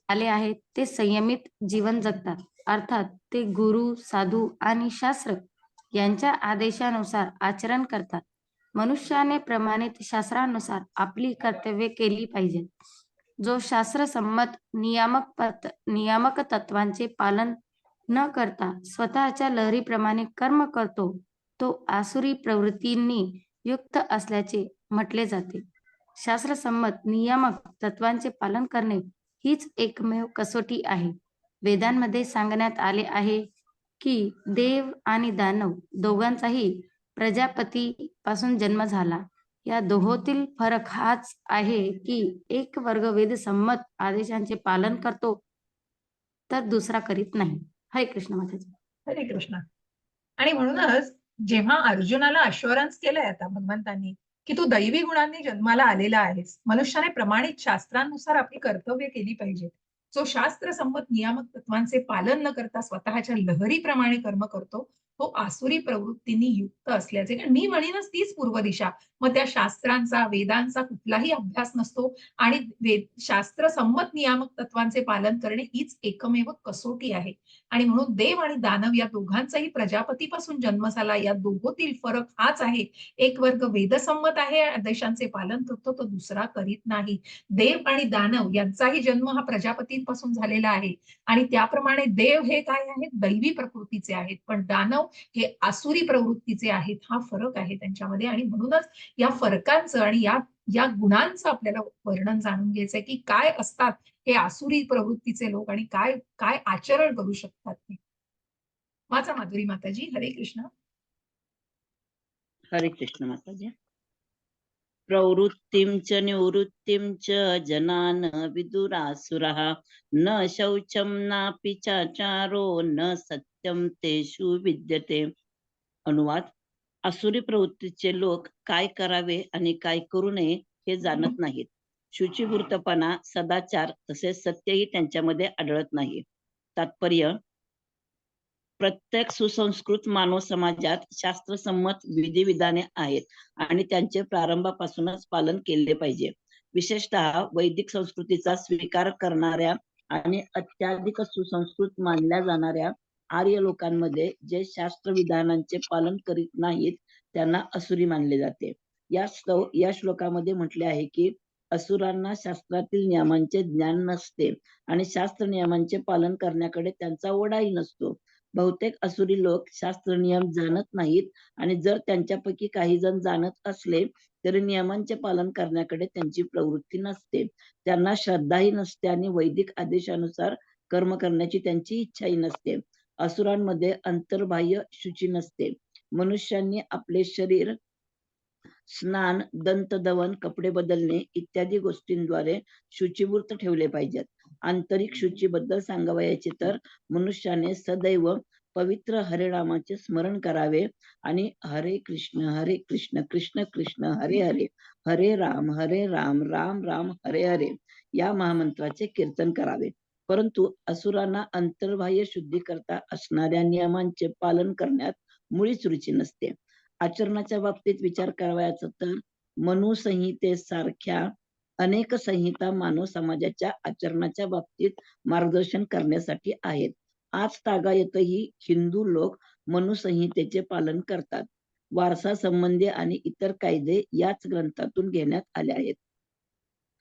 आले आहेत ते संयमित जीवन जगतात, अर्थात ते गुरु, साधू आणि शास्त्र यांच्या आदेशानुसार आचरण करतात. मनुष्याने प्रमाणित शास्त्रानुसार आपली कर्तव्ये केली पाहिजेत. जो शास्त्रसंमत नियामक तत्वांचे पालन न करता स्वतःच्या लहरीप्रमाणे कर्म करतो तो आसुरी प्रवृत्तींनी युक्त असल्याचे म्हटले जाते. शास्त्रसंमत नियामक तत्वांचे पालन करणे हीच एकमेव कसोटी आहे. वेदांमध्ये सांगण्यात आले आहे की देव आणि दानव दोघांचाही प्रजापतीपासून जन्म झाला. या दोहोतील फरक हाच आहे की एक वर्ग वेदसंमत आदेशांचे पालन करतो तर दुसरा करीत नाही. हरे कृष्ण माताजी. हरे कृष्ण. आणि म्हणूनच जेव्हा अर्जुनाला अश्युरन्स केलंय आता भगवंतांनी की तू दैवी गुणांनी जन्माला आलेला आहेस, मनुष्याने प्रमाणित शास्त्रानुसार आपली कर्तव्य केली पाहिजेत. जो शास्त्र संमत नियामक तत्वांचे पालन न करता स्वतःच्या लहरीप्रमाणे कर्म करतो तो आसुरी प्रवृत्तींनी युक्त असल्याचे. कारण मी म्हणेनच तीच पूर्व दिशा. मग त्या शास्त्रांचा, वेदांचा कुठलाही अभ्यास नसतो आणि शास्त्र संमत नियामक तत्वांचे पालन करणे हीच एकमेव कसोटी आहे. आणि म्हणून देव आणि दानव या दोघांचाही प्रजापतीपासून जन्म झाला. या दोघोतील फरक हाच आहे. एक वर्ग वेदसंमत आहे, आदेशांचे पालन करतो, तो दुसरा करीत नाही. देव आणि दानव यांचाही जन्म हा प्रजापतींपासून झालेला आहे आणि त्याप्रमाणे देव हे काय आहेत, दैवी प्रकृतीचे आहेत, पण दानव हे आसुरी प्रवृत्तीचे आहेत. हा फरक आहे त्यांच्यामध्ये. आणि म्हणूनच या फरकांचं आणि या गुणांचं आपल्याला वर्णन जाणून घ्यायचंय की काय असतात हे आसुरी प्रवृत्तीचे लोक आणि काय काय आचरण करू शकतात ते. वाचा माधुरी माताजी. हरे कृष्ण. हरे कृष्ण माताजी. प्रवृत्तिं च निवृत्तिं च जनान विदुरासुरः न शौचं नापि चाचारो न सत्यं तेषु विद्यते. अनुवाद. आसुरी प्रवृत्तीचे लोक काय करावे आणि काय करू नये हे जाणत नाहीत. शुचिवृत्तपणा, सदाचार तसेच सत्यही त्यांच्यामध्ये आढळत नाही. तात्पर्य. प्रत्येक सुसंस्कृत मानव समाजात शास्त्रसंमत विधिविधाने आहेत आणि त्यांचे प्रारंभापासूनच पालन केले पाहिजे. विशेषतः वैदिक संस्कृतीचा स्वीकार करणाऱ्या आणि अत्याधिक सुसंस्कृत मानल्या जाणाऱ्या आर्य लोकांमध्ये जे शास्त्र विधानांचे पालन करीत नाहीत त्यांना असुरी मानले जाते. या श्लोकामध्ये म्हटले आहे की असुरांना शास्त्रातील नियमांचे ज्ञान नसते आणि शास्त्र नियमांचे पालन करण्याकडे त्यांचा ओढाही नसतो. बहुतेक असुरी लोक शास्त्र नियम जाणत नाहीत आणि जर त्यांच्यापैकी काही जण जाणत असले तरी नियमांचे पालन करण्याकडे त्यांची प्रवृत्ती नसते. त्यांना श्रद्धाही नसते आणि वैदिक आदेशानुसार कर्म करण्याची त्यांची इच्छाही नसते. असुरांमध्ये अंतर्बाह्य शुची नसते. मनुष्यांनी आपले शरीर, स्नान, दंतधवन, कपडे बदलणे इत्यादी गोष्टींद्वारे शुचीभूत ठेवले पाहिजेत. आंतरिक शुचीबद्दल सांगावयाचे तर मनुष्याने सदैव पवित्र हरिनामाचे स्मरण करावे आणि हरे कृष्ण कृष्ण कृष्ण हरे हरे, हरे राम राम राम हरे हरे या महामंत्राचे कीर्तन करावे. परंतु असुरांना अंतर्बाह्य शुद्धी करता असणाऱ्या नियमांचे पालन करण्यात मुळीच रुची नसते. आचरणाच्या बाबतीत विचार करावयाचा तर मनुसंहितेसारख्या अनेक संहिता मानव समाजाच्या आचरणाच्या बाबतीत मार्गदर्शन करण्यासाठी आहेत. आज तागायतही हिंदू लोक मनुसंहितेचे पालन करतात. वारसा संबंधी आणि इतर कायदे याच ग्रंथातून घेण्यात आले आहेत.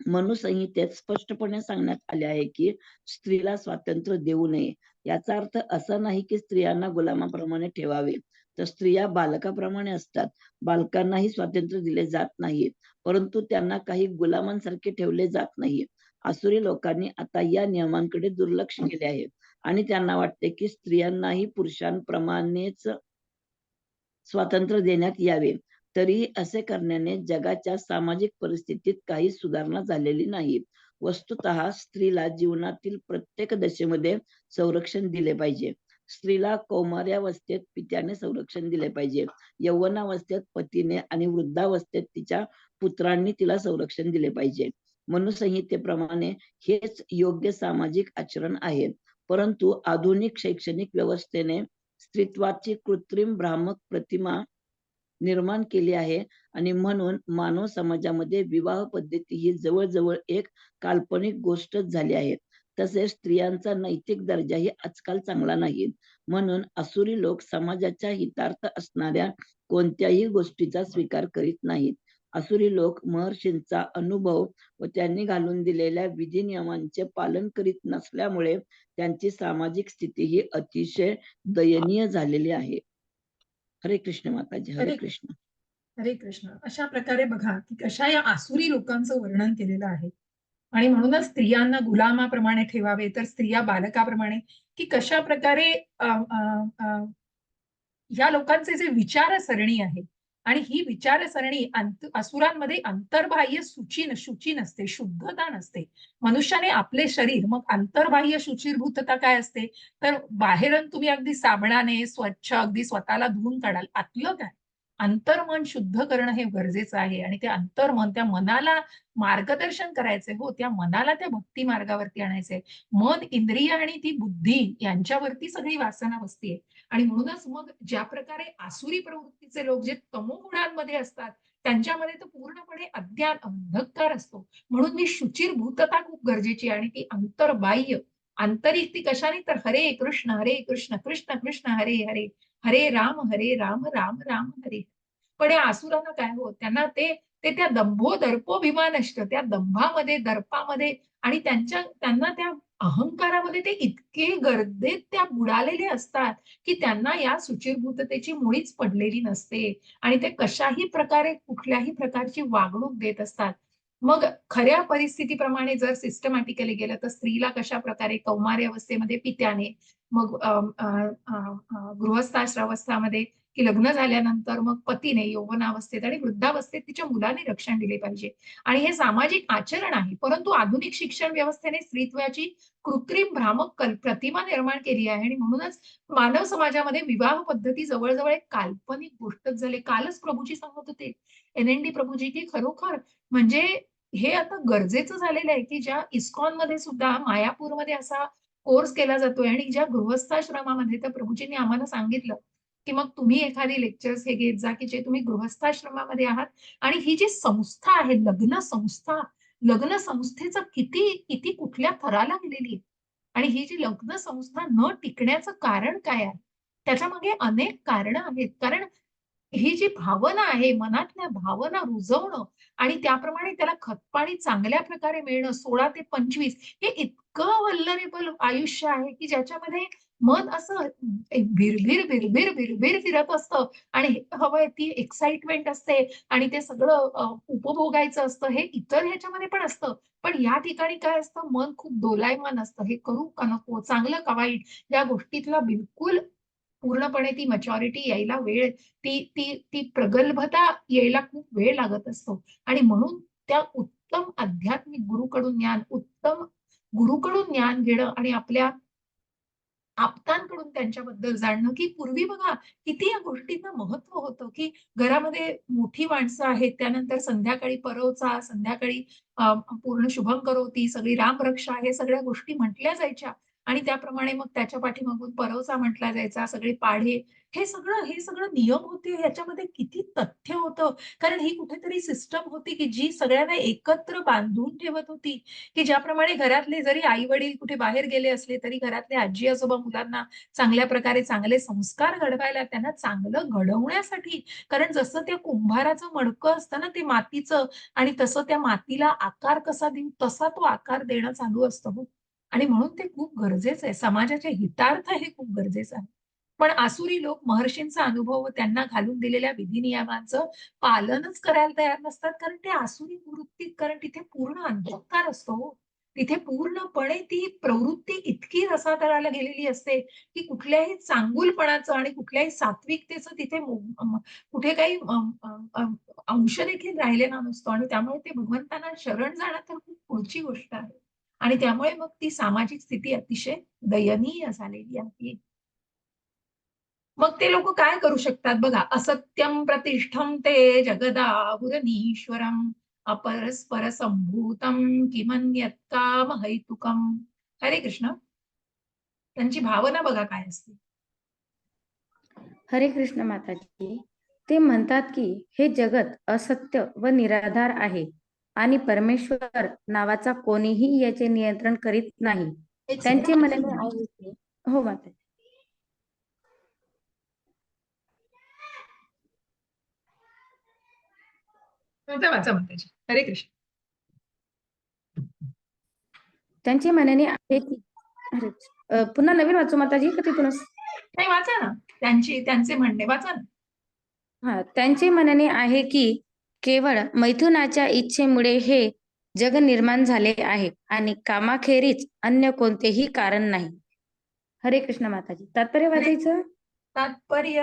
मनुसंहितेत स्पष्टपणे सांगण्यात आले आहे की स्त्रीला स्वातंत्र्य देऊ नये. याचा अर्थ असा नाही की स्त्रियांना गुलामाप्रमाणे ठेवावे, तर स्त्रिया बालकाप्रमाणे असतात. बालकांनाही स्वातंत्र्य दिले जात नाही, परंतु त्यांना काही गुलामांसारखे ठेवले जात नाही. आसुरी लोकांनी आता या नियमांकडे दुर्लक्ष केले आहे आणि त्यांना वाटते की स्त्रियांनाही पुरुषांप्रमाणेच स्वातंत्र्य देण्यात यावे. तरीही असे करण्याने जगाच्या सामाजिक परिस्थितीत काही सुधारणा झालेली नाही. वस्तुतः स्त्रीला जीवनातील प्रत्येक दशेमध्ये संरक्षण दिले पाहिजे. स्त्रीला कौमार्यावस्थेत पित्याने संरक्षण दिले पाहिजे, यौवनावस्थेत पतीने आणि वृद्धावस्थेत तिच्या पुत्रांनी तिला संरक्षण दिले पाहिजे. मनुसंहितेप्रमाणे हेच योग्य सामाजिक आचरण आहे. परंतु आधुनिक शैक्षणिक व्यवस्थेने स्त्रीत्वाची कृत्रिम भ्रामक प्रतिमा निर्माण केली आहे आणि म्हणून मानव समाजामध्ये विवाह पद्धती ही जवळजवळ एक काल्पनिक गोष्टच झाली आहे. तसेच स्त्रियांचा नैतिक दर्जाही आजकाल चांगला नाही. म्हणून आसुरी लोक समाजाच्या हितार्थ असणाऱ्या कोणत्याही गोष्टीचा स्वीकार करीत नाहीत. आसुरी लोक महर्षींचा अनुभव व त्यांनी घालून दिलेल्या विधी नियमांचे पालन करीत नसल्यामुळे त्यांची सामाजिक स्थिती ही अतिशय दयनीय झालेली आहे. हरे कृष्ण माताजी, हरे हरे कृष्ण. हरे कृष्ण. अशा प्रकारे बघा की कशा या आसुरी लोकांचं वर्णन केलेलं आहे आणि म्हणूनच स्त्रियांना गुलामाप्रमाणे ठेवावे, तर स्त्रिया बालकाप्रमाणे, की कशा प्रकारे या लोकांचे जे विचारसरणी आहे आणि ही विचारसरणी असुरांमध्ये अंतर्बाह्य शुची नसते, शुद्धता नसते. मनुष्याने आपले शरीर, मग अंतर्बाह्य शुचिर्भूतता काय असते, तर बाहेरून तुम्ही अगदी साबणाने स्वच्छ अगदी स्वतःला धुवून काढाल, आतलं काय, अंतर्मन शुद्ध करणं हे गरजेचं आहे. आणि ते अंतर्मन, त्या मनाला मार्गदर्शन करायचे, हो त्या मनाला त्या भक्ती मार्गावरती आणायचे. मन, इंद्रिय आणि ती बुद्धी यांच्यावरती सगळी वासना बसतीये. आणि म्हणूनच मग ज्या प्रकारे आसुरी प्रवृत्तीचे लोक जे तमोगुणांमध्ये असतात, त्यांच्यामध्ये तर पूर्णपणे अज्ञान, अंधकार असतो. म्हणून ही शुचिर्भूतता खूप गरजेची आहे आणि ती अंतर्बाह्य, आंतरिक ती कशाने, तर हरे कृष्ण कृष्ण कृष्ण हरे हरे, हरे राम राम राम हरे. पण या आसुरांना काय हो, त्यांना ते ते त्या दंभोदर्पोभिमानष्ट, त्या दंभामध्ये, दर्पामध्ये आणि त्यांना त्या अहंकारामध्ये ते इतके गर्देत त्या बुडालेले असतात की त्यांना या शुचिर्भूततेची मुळीच पडलेली नसते आणि ते कशाही प्रकारे कुठल्याही प्रकारची वागणूक देत असतात. मग खऱ्या परिस्थितीप्रमाणे जर सिस्टमॅटिकली गेलं तर स्त्रीला कशा प्रकारे कौमार्य अवस्थेमध्ये पित्याने, मग गृहस्थाश्रवस्थामध्ये की लग्न झाल्यानंतर मग पतीने, यौवनावस्थेत आणि वृद्धावस्थेत तिच्या मुलाने रक्षण दिले पाहिजे. आणि हे सामाजिक आचरण आहे. परंतु आधुनिक शिक्षण व्यवस्थेने स्त्रीत्वाची कृत्रिम भ्रामक प्रतिमा निर्माण केली आहे आणि म्हणूनच मानव समाजामध्ये विवाह पद्धती जवळजवळ एक काल्पनिक गोष्टच झाली. कालच प्रभूजी सांगत होते, NND प्रभूजी, की खरोखर म्हणजे हे आता गरजेचं झालेलं आहे की ज्या इस्कॉन मध्ये सुद्धा मायापूरमध्ये असा कोर्स केला जातोय आणि ज्या गृहस्थाश्रमामध्ये तर प्रभूजींनी आम्हाला सांगितलं की मग तुम्ही एखादी लेक्चर्स हे घेत जा की जे तुम्ही गृहस्थाश्रमामध्ये आहात आणि ही जी संस्था आहे, लग्न संस्थेचं किती किती कुठल्या थराला गेलेली आहे आणि ही जी लग्न संस्था न टिकण्याचं कारण काय आहे, त्याच्यामागे अनेक कारणं आहेत. कारण ही जी भावना आहे, मनातल्या भावना रुजवणं आणि त्याप्रमाणे त्याला खतपाणी चांगल्या प्रकारे मिळणं, 16 ते 25 हे इतकं व्हल्नरेबल आयुष्य आहे की ज्याच्यामध्ये मन असं भिरभिर फिरत असतं आणि हे हवंय ती एक्साइटमेंट असते आणि ते सगळं उपभोगायचं असतं. हे इतर ह्याच्यामध्ये पण असतं. पण या ठिकाणी काय असतं, मन खूप दोलायमान असतं. हे करू का नको, चांगलं का वाईट, या गोष्टीतला बिलकुल पूर्णपणे ती मॅच्युरिटी यायला वेळ, ती ती ती प्रगल्भता यायला खूप वेळ लागत असतो. आणि म्हणून त्या उत्तम आध्यात्मिक गुरुकडून ज्ञान, उत्तम गुरुकडून ज्ञान घेणं आणि आपल्या आप्तांकडून त्यांच्याबद्दल जाणणं, की पूर्वी बघा किती या गोष्टींना महत्व होतं, की घरामध्ये मोठी माणसं आहेत, त्यानंतर संध्याकाळी परवचा, संध्याकाळी पूर्ण शुभम करोती, सगळी रामरक्षा, हे सगळ्या गोष्टी म्हटल्या जायच्या आणि त्याप्रमाणे मग त्याच्या पाठीमागून परवचा म्हटला जायचा, सगळे पाढे, हे सगळं नियम होते. ह्याच्यामध्ये किती तथ्य होतं. कारण ही कुठेतरी सिस्टम होती, की जी सगळ्यांना एकत्र बांधून ठेवत होती, की ज्याप्रमाणे घरातले जरी आई-वडील कुठे बाहेर गेले असले, तरी घरातले आजी-आजोबा मुलांना चांगल्या प्रकारे चांगले संस्कार घडवायला, त्यांना चांगलं घडवण्यासाठी, कारण जसं त्या कुंभाराचं मडकं असतं ना ते मातीचं, आणि तसं त्या मातीला आकार कसा देऊ, तसा तो आकार देणं चालू असतं हो. आणि म्हणून ते खूप गरजेचं आहे. समाजाच्या हितार्थ हे खूप गरजेचं आहे. पण आसुरी लोक महर्षींचा अनुभव व त्यांना घालून दिलेल्या विधी-नियमांचं पालनच करायला तयार नसतात. कारण ते आसुरी वृत्तीत, कारण तिथे पूर्ण अंधकार असतो हो. तिथे पूर्णपणे ती प्रवृत्ती इतकी रसातळाला गेलेली असते, की कुठल्याही चांगुलपणाचं आणि कुठल्याही सात्विकतेचं तिथे कुठे काही अंश देखील राहिलेला नसतो आणि त्यामुळे ते भगवंतांना शरण जाणं तर खूप पुढची गोष्ट आहे. आणि त्यामुळे मग ती सामाजिक स्थिती अतिशय दयनीय झालेली आहे. मग ते लोकं काय करू शकतात बघा, असत्यं प्रतिष्ठं ते जगदाहुरनीश्वरम् अपरस्पर संभूतं किमन्यत् कामहैतुकम्. हरे कृष्ण. त्यांची भावना बघा काय असते. हरे कृष्ण माताजी. ते म्हणतात की हे जगत असत्य व निराधार आहे आणि परमेश्वर नावाचा कोणीही याचे नियंत्रण करीत नाही. एक त्यांचे सेकंड. म्हणणे आहे की हो माताजी. वाचा, वाचा माताजी. हरे कृष्ण. त्यांचे म्हणणे आहे की अरे पुन्हा नवीन वाचू माताजी का तिथूनच? नाही, वाचा ना. त्यांचे म्हणणे वाचा ना. हा, त्यांचे म्हणणे आहे की केवळ मैथुनाच्या इच्छेमुळे हे जग निर्माण झाले आहे आणि कामाखेरीज अन्य कोणतेही कारण नाही. हरे कृष्ण माताजी. तात्पर्य वाचायचं? तात्पर्य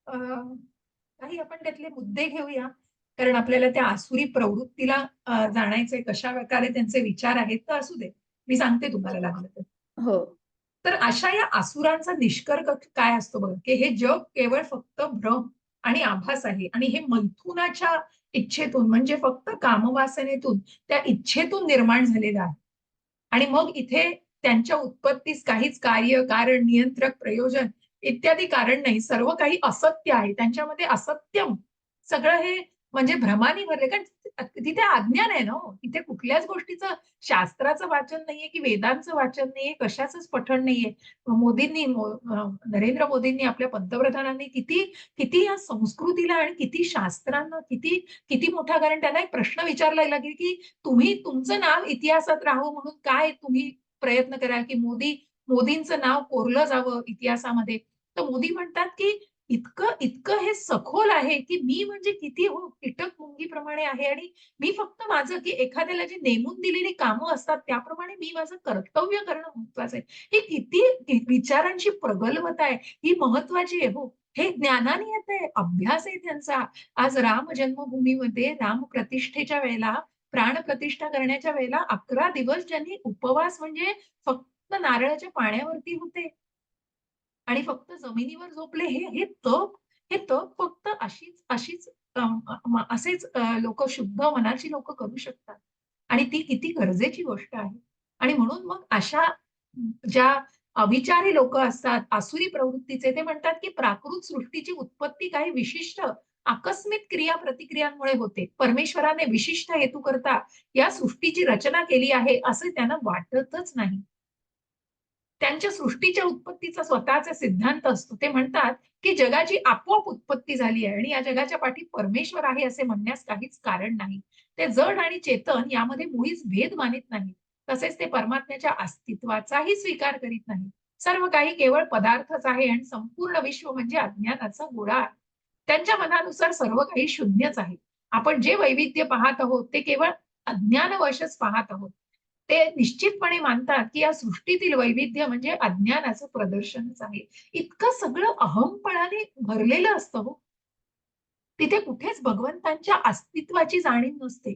काही आपण त्यातले मुद्दे घेऊया. कारण आपल्याला त्या आसुरी प्रवृत्तीला जाणायचंय, कशा प्रकारे त्यांचे विचार आहेत, तर असू दे. मी सांगते तुम्हाला लागलं तर. हो. तर अशा या असुरांचा निष्कर्ष काय असतो बघा, की हे जग केवळ फक्त भ्रम आणि आभास आहे आणि हे मैथुनाच्या इच्छेतून, म्हणजे फक्त कामवासनेतून, त्या इच्छेतून निर्माण झालेलं आहे. आणि मग इथे त्यांच्या उत्पत्तीस काहीच कार्य, कारण, नियंत्रक, प्रयोजन इत्यादी कारण नाही. सर्व काही असत्य आहे. त्यांच्यामध्ये असत्यम सगळं हे म्हणजे भ्रमाने भरले. कारण तिथे अज्ञान आहे ना हो. तिथे कुठल्याच गोष्टीचं शास्त्राचं वाचन नाहीये, की वेदांचं वाचन नाहीये, कशाचंच पठण नाहीये. नरेंद्र मोदींनी, आपल्या पंतप्रधानांनी किती किती या संस्कृतीला आणि किती शास्त्रांना किती किती मोठा, कारण त्यांना एक प्रश्न विचारला लागेल, की तुम्ही तुमचं नाव इतिहासात राहावं म्हणून काय तुम्ही प्रयत्न कराल, की मोदींचं नाव कोरलं जावं इतिहासामध्ये. तर मोदी म्हणतात, की इतकं इतकं हे सखोल आहे, की मी म्हणजे किती हो कीटक मुंगीप्रमाणे आहे आणि मी फक्त माझं, की एखाद्याला जी नेमून दिलेली कामं असतात त्याप्रमाणे मी माझं कर्तव्य करणं महत्वाचं आहे. ही किती विचारांची प्रगल्भता आहे, ही महत्वाची आहे हो. हे ज्ञानाने येतंय, अभ्यास आहे त्यांचा. आज राम जन्मभूमीमध्ये राम प्रतिष्ठेच्या वेळेला, प्राणप्रतिष्ठा करण्याच्या वेळेला 11 दिवस ज्यांनी उपवास, म्हणजे फक्त नारळाच्या पाण्यावरती होते आणि फक्त जमिनीवर झोपले. हे तप फक्त अशीच असेच लोक, शुद्ध मनाची लोक करू शकतात. आणि ती किती गरजेची गोष्ट आहे. आणि म्हणून मग अशा ज्या अविचारी लोक असतात, आसुरी प्रवृत्तीचे, ते म्हणतात, की प्राकृत सृष्टीची उत्पत्ती काही विशिष्ट आकस्मिक क्रिया प्रतिक्रियांमुळे होते. परमेश्वराने विशिष्ट हेतू करता या सृष्टीची रचना केली आहे असे त्यांना वाटतच नाही. त्यांच्या सृष्टीच्या उत्पत्तीचा स्वतःचा सिद्धांत असतो. ते म्हणतात, की जगाची आपोआप उत्पत्ती झाली आहे आणि या जगाच्या पाठी परमेश्वर आहे असे म्हणण्यास काहीच कारण नाही. ते जड आणि चेतन यामध्ये मुळीच भेद मानित नाही. तसेच ते परमात्म्याच्या अस्तित्वाचाही स्वीकार करीत नाही. सर्व काही केवळ पदार्थच आहे आणि संपूर्ण विश्व म्हणजे अज्ञानाचा गोळा. त्यांच्या मनानुसार सर्व काही शून्यच आहे. आपण जे वैविध्य पाहत आहोत ते केवळ अज्ञानवशच पाहत आहोत. ते निश्चितपणे मानतात की या सृष्टीतील वैविध्य म्हणजे अज्ञानाचं प्रदर्शनच आहे. इतकं सगळं अहंपणाने भरलेलं असतं हो. तिथे कुठेच भगवंतांच्या अस्तित्वाची जाणीव नसते.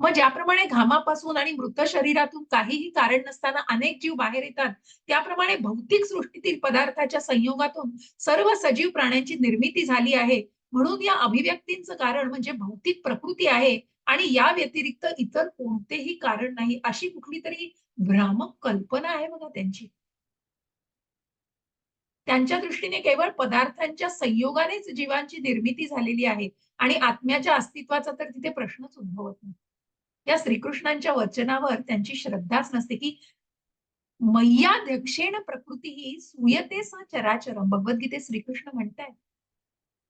मग ज्याप्रमाणे घामापासून आणि मृत शरीरातून काहीही कारण नसताना अनेक जीव बाहेर येतात, त्याप्रमाणे भौतिक सृष्टीतील पदार्थाच्या संयोगातून सर्व सजीव प्राण्यांची निर्मिती झाली आहे. म्हणून या अभिव्यक्तींचं कारण म्हणजे भौतिक प्रकृती आहे आणि या व्यतिरिक्त इतर कोणतेही कारण नाही, अशी कुठली तरी भ्रामक कल्पना आहे बघा त्यांची. त्यांच्या दृष्टीने केवळ पदार्थांच्या संयोगानेच जीवांची निर्मिती झालेली आहे आणि आत्म्याच्या अस्तित्वाचा तर तिथे प्रश्नच उद्भवत नाही. या श्रीकृष्णांच्या वचनावर त्यांची श्रद्धाच नसते की मय्याध्यक्षेण प्रकृती ही सूयते स चराचरम. भगवद्गीतेत श्रीकृष्ण म्हणतायत,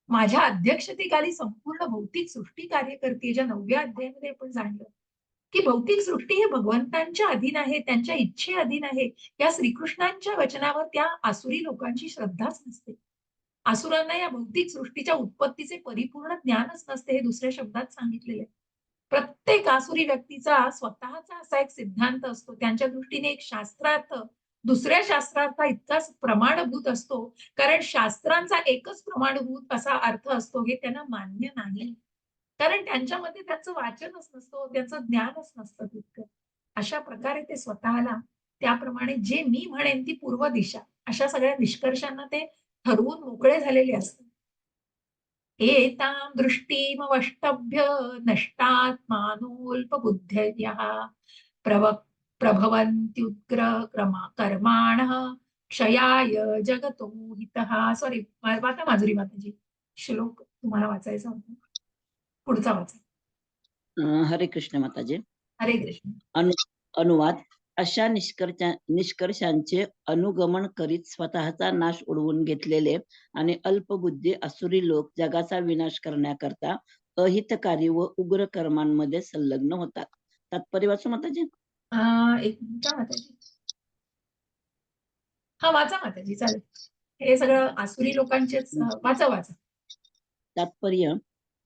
माझ्या अध्यक्षतेखाली संपूर्ण भौतिक सृष्टी कार्य करते. ज्या 9व्या अध्यायामध्ये आपण जाणलं की भौतिक सृष्टी हे भगवंतांच्या अधीन आहे, त्यांच्या इच्छेअधीन आहे. या श्रीकृष्णांच्या वचनावर त्या आसुरी लोकांची श्रद्धाच नसते. आसुरांना या भौतिक सृष्टीच्या उत्पत्तीचे परिपूर्ण ज्ञानच नसते, हे दुसऱ्या शब्दात सांगितलेले आहे. प्रत्येक आसुरी व्यक्तीचा स्वतःचा असा एक सिद्धांत असतो. त्यांच्या दृष्टीने एक शास्त्रार्थ दुसऱ्या शास्त्रार्था इतकाच प्रमाणभूत असतो, कारण शास्त्रांचा एकच प्रमाणभूत असा अर्थ असतो हे त्यांना मान्य नाही. कारण त्यांच्यामध्ये त्याचं वाचनच नसतं, त्याचं ज्ञानच नसतं तितकं. अशा प्रकारे ते स्वतःला त्याप्रमाणे जे मी म्हणेन ती पूर्व दिशा, अशा सगळ्या निष्कर्षांना ते ठरवून मोकळे झालेले असतात. एतां दृष्टिमवष्टभ्य नष्टात्मानोऽल्पबुद्धयः प्रव प्रभवन्त्युग्र कर्माणः क्षयाय जगतो हितः. सॉरी, वाचा माधुरी माताजी. श्लोक तुम्हाला वाचायचा होता, पुढचा वाचा. हरे कृष्ण माताजी. हरे कृष्ण. अनुवाद. अशा निष्कर्षांचे अनुगमन करीत स्वतःचा नाश उडवून घेतलेले आणि अल्पबुद्धी असुरी लोक जगाचा विनाश करण्याकरता अहितकारी व उग्र कर्मांमध्ये संलग्न होतात. तात्पर्य वाचू माताजी. एक मिनिट माताजी. हा वाचा माताजी, चालेल. हे सगळं आसुरी लोकांचेच वाचा वाचा. तात्पर्य.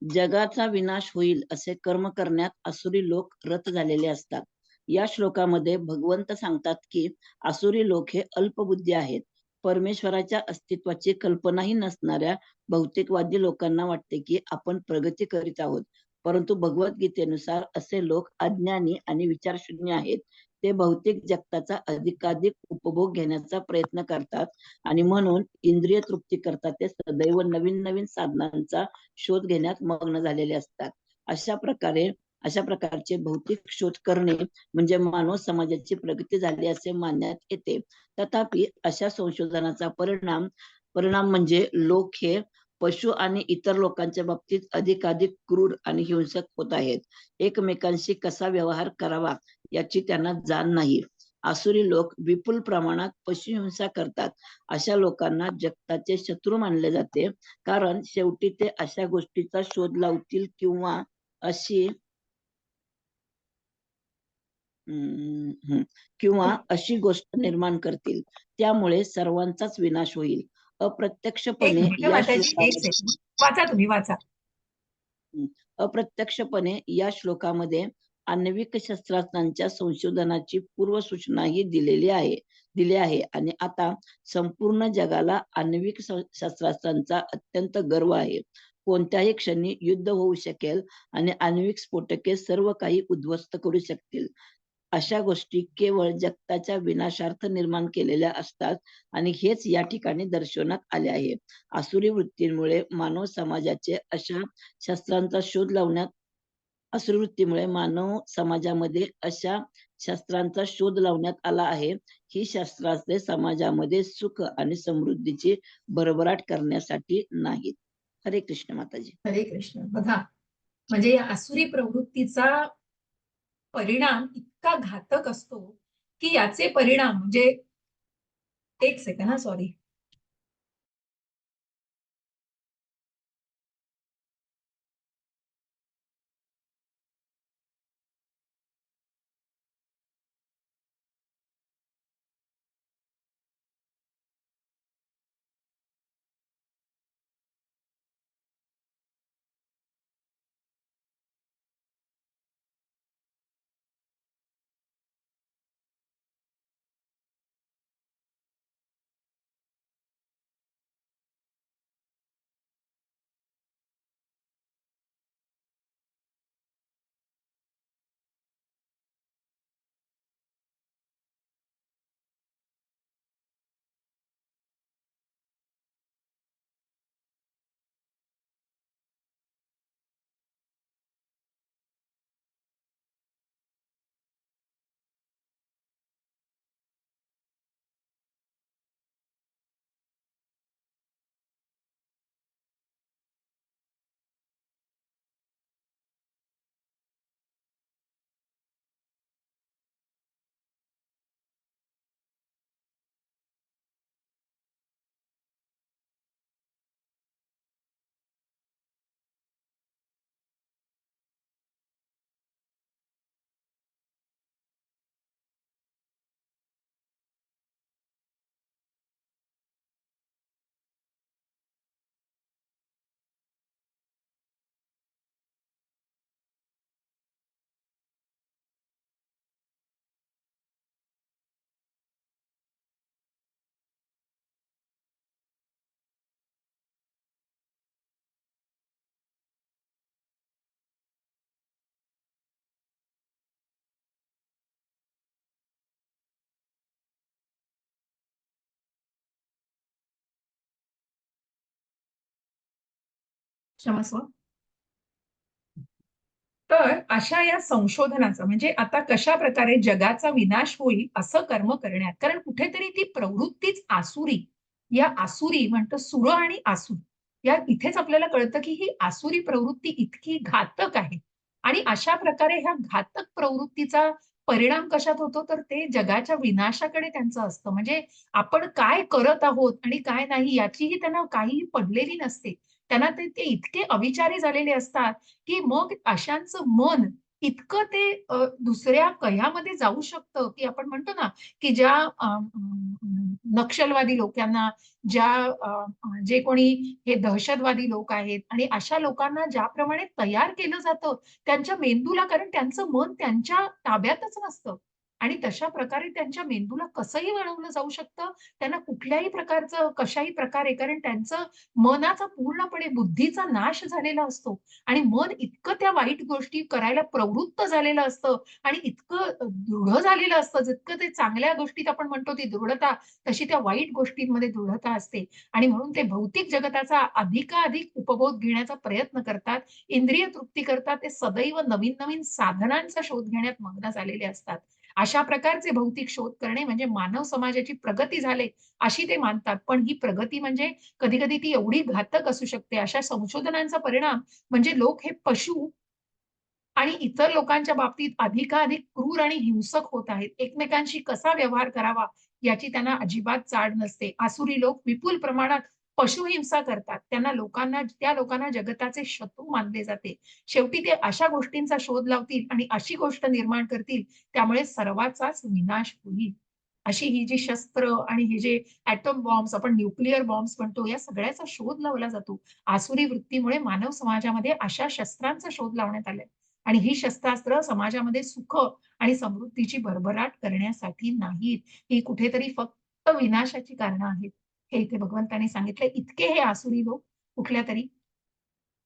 जगाचा विनाश होईल असे कर्म करण्यात असुरी लोक रत झालेले असतात. या श्लोकामध्ये भगवंत सांगतात की असुरी लोक हे अल्पबुद्धी आहेत. परमेश्वराच्या अस्तित्वाची कल्पनाही नसणाऱ्या भौतिकवादी लोकांना वाटते की आपण प्रगती करीत आहोत, परंतु भगवद्गीतेनुसार असे लोक अज्ञानी आणि विचारशून्य आहेत. ते भौतिक जगताचा अधिकाधिक उपभोग घेण्याचा प्रयत्न करतात आणि म्हणून इंद्रिय तृप्ती करता ते सदैव नवीन नवीन साधनांचा शोध घेण्यात मग्न झालेले असतात. अशा प्रकारचे भौतिक शोध करणे म्हणजे मानव समाजाची प्रगती झाली असे मानण्यात येते. तथापि अशा संशोधनाचा परिणाम म्हणजे लोक हे पशु आणि इतर लोकांच्या बाबतीत अधिकाधिक क्रूर आणि हिंसक होत आहेत. एकमेकांशी कसा व्यवहार करावा याची त्यांना जाण नाही. आसुरी लोक विपुल प्रमाणात पशुहिंसा करतात. अशा लोकांना जगताचे शत्रू मानले जाते, कारण शेवटी ते अशा गोष्टीचा शोध लावतील किंवा अशी गोष्ट निर्माण करतील, त्यामुळे सर्वांचाच विनाश होईल. एक अप्रत्यक्षपणे मिनिट या माताजी, एक सेकंड वाचा, तुम्ही वाचा. अप्रत्यक्षपणे या श्लोकामध्ये आण्विक शस्त्रास्त्रांच्या संशोधनाची पूर्वसूचनाही दिली आहे आणि आता संपूर्ण जगाला आण्विक शस्त्रास्त्रांचा अत्यंत गर्व आहे. कोणत्याही क्षणी युद्ध होऊ शकेल आणि आण्विक स्फोटके सर्व काही उद्ध्वस्त करू शकतील. अशा गोष्टी केवळ जगताच्या विनाशार्थ निर्माण केलेल्या असतात आणि हेच या ठिकाणी दर्शवण्यात आले आहे. आसुरी वृत्तीमुळे मानव समाजाचे अशा शस्त्रांचा शोध लावण्यात आला आहे. ही शस्त्रास्त्रे समाजामध्ये सुख आणि समृद्धीची भरभराट करण्यासाठी नाहीत. हरे कृष्ण माताजी. हरे कृष्ण. बघा, म्हणजे या आसुरी प्रवृत्तीचा परिणाम इतका घातक असतो की याचे परिणाम म्हणजे, एक सेकंड हा, सॉरी. क्षमस्व. तर अशा या संशोधनाचं म्हणजे आता कशा प्रकारे जगाचा विनाश होईल असं कर्म करण्यात, कारण कुठेतरी ती प्रवृत्तीच आसुरी, या आसुरी म्हणतो सुर आणि आसुर, या इथेच आपल्याला कळतं की ही आसुरी प्रवृत्ती इतकी घातक आहे. आणि अशा प्रकारे ह्या घातक प्रवृत्तीचा परिणाम कशात होतो, तर ते जगाच्या विनाशाकडे त्यांचं असतं. म्हणजे आपण काय करत आहोत आणि काय नाही याचीही त्यांना काहीही पडलेली नसते. त्यांना ते ते इतके अविचारी झालेले असतात, की मग अशांचं मन इतकं ते दुसऱ्या कह्यामध्ये जाऊ शकतं, की आपण म्हणतो ना, की ज्या नक्षलवादी लोकांना, ज्या जे कोणी हे दहशतवादी लोक आहेत आणि अशा लोकांना ज्याप्रमाणे तयार केलं जातं, त्यांच्या मेंदूला, कारण त्यांचं मन त्यांच्या ताब्यातच नसतं आणि तशा प्रकारे त्यांच्या मेंदूला कसंही वळवलं जाऊ शकतं. त्यांना कुठल्याही प्रकारचं, कशाही प्रकारे, कारण त्यांचं मनाचा पूर्णपणे बुद्धीचा नाश झालेला असतो. आणि मन इतकं त्या वाईट गोष्टी करायला प्रवृत्त झालेलं असतं आणि इतकं दृढ झालेलं असतं, जितकं ते चांगल्या गोष्टीत आपण म्हणतो ती दृढता, तशी त्या वाईट गोष्टींमध्ये दृढता असते. आणि म्हणून ते भौतिक जगताचा अधिकाधिक उपभोग घेण्याचा प्रयत्न करतात, इंद्रिय तृप्ती करतात. ते सदैव नवीन-नवीन साधनांचा शोध घेण्यात मग्न झालेले असतात. अशा प्रकारचे भौतिक शोध करणे म्हणजे मानव समाजाची प्रगती झाली, अशी ते मानतात. पण ही प्रगती म्हणजे कधी-कधी ती एवढी घातक असू शकते. अशा संशोधनांचा परिणाम म्हणजे लोक हे पशु आणि इतर लोकांच्या बाबतीत अधिकाधिक क्रूर आणि हिंसक होत आहेत. एकमेकांशी कसा व्यवहार करावा याची त्यांना अजिबात चाड नसते. आसुरी लोक विपुल प्रमाणात पशुहिंसा करतात. त्या लोकांना जगताचे शत्रू मानले जाते. शेवटी ते अशा गोष्टींचा शोध लावतील आणि अशी गोष्ट निर्माण करतील, त्यामुळे सर्वांचाच विनाश होईल. अशी ही जी शस्त्र आणि हे जे एटॉम बॉम्ब्स, आपण न्यूक्लिअर बॉम्ब्स म्हणतो, या सगळ्याचा शोध लावला जातो. आसुरी वृत्तीमुळे मानव समाजामध्ये अशा शस्त्रांचा शोध लावण्यात आलाय. आणि ही शस्त्रास्त्र समाजामध्ये सुख आणि समृद्धीची भरभराट करण्यासाठी नाहीत. ही कुठेतरी फक्त विनाशाची कारणं आहेत. हे इथे भगवंतांनी सांगितलंय. इतके हे आसुरी लोक कुठल्यातरी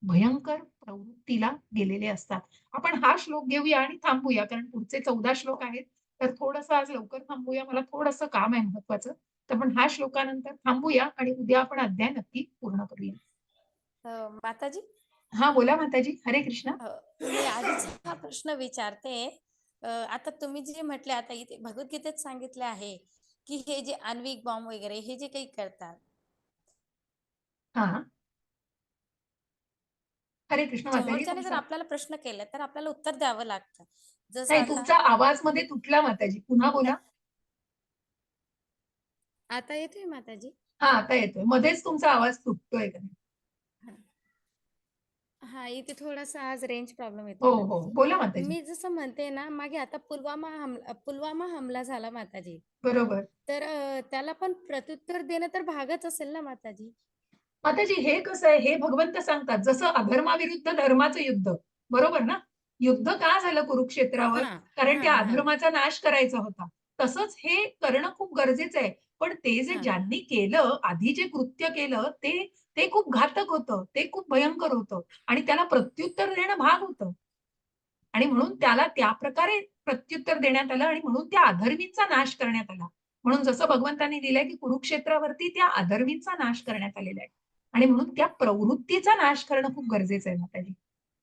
भयंकर प्रवृत्तीला गेलेले असतात. आपण हा श्लोक घेऊया आणि थांबूया, कारण पुढचे 14 श्लोक आहेत. तर थोडंसं आज लवकर थांबूया. मला थोडंसं काम आहे महत्वाचं. तर आपण हा श्लोकानंतर थांबूया आणि उद्या आपण अध्याय नक्की पूर्ण करूया. माताजी, हां, बोला माताजी. हरे कृष्ण. मी आधीच हा प्रश्न विचारते. आता तुम्ही जे म्हटले, आता इथे भगवद्गीतेत सांगितले आहे की हे जे आण्विक बॉम्ब वगैरे हे जे काही करतात, हां. हरे कृष्ण माताजी. समोरच्याने जर तुमचा आपल्याला प्रश्न केला तर आपल्याला उत्तर द्यावं लागतं. जसं नाही, आता तुमचा आवाज मध्ये तुटला माताजी. पुन्हा बोला. आता येतोय माताजी? हां, आता येतोय. मध्येच तुमचा आवाज तुटतोय का? हा, इथे थोडासा आज रेंज प्रॉब्लेम येतोय हो, ना. हो. बोला माताजी. मी जसं म्हणते ना, मागे आता पुलवामा हमला झाला माताजी. बरोबर. तर त्याला पण प्रत्युत्तर देणं तर भागच असेल ना माताजी? माताजी, हे कसं आहे, हे भगवंत सांगतात, जसं अधर्माविरुद्ध धर्माचं युद्ध. बरोबर ना? युद्ध का झालं कुरुक्षेत्रावर? हां, कारण हां, त्या हां, अधर्माचा नाश करायचा होता. तसंच हे करणं खूप गरजेचं आहे. पण ते जे हां. ज्यांनी केलं, आधी जे कृत्य केलं, ते ते खूप घातक होतं. ते खूप भयंकर होतं आणि त्याला प्रत्युत्तर देणं भाग होतं. आणि म्हणून त्याला त्या प्रकारे प्रत्युत्तर देण्यात आलं आणि म्हणून त्या अधर्मींचा नाश करण्यात आला. म्हणून जसं भगवंतांनी दिलंय, की कुरुक्षेत्रावरती त्या अधर्मींचा नाश करण्यात आलेला आहे. आणि म्हणून त्या प्रवृत्तीचा नाश करणं खूप गरजेचं आहे माताजी.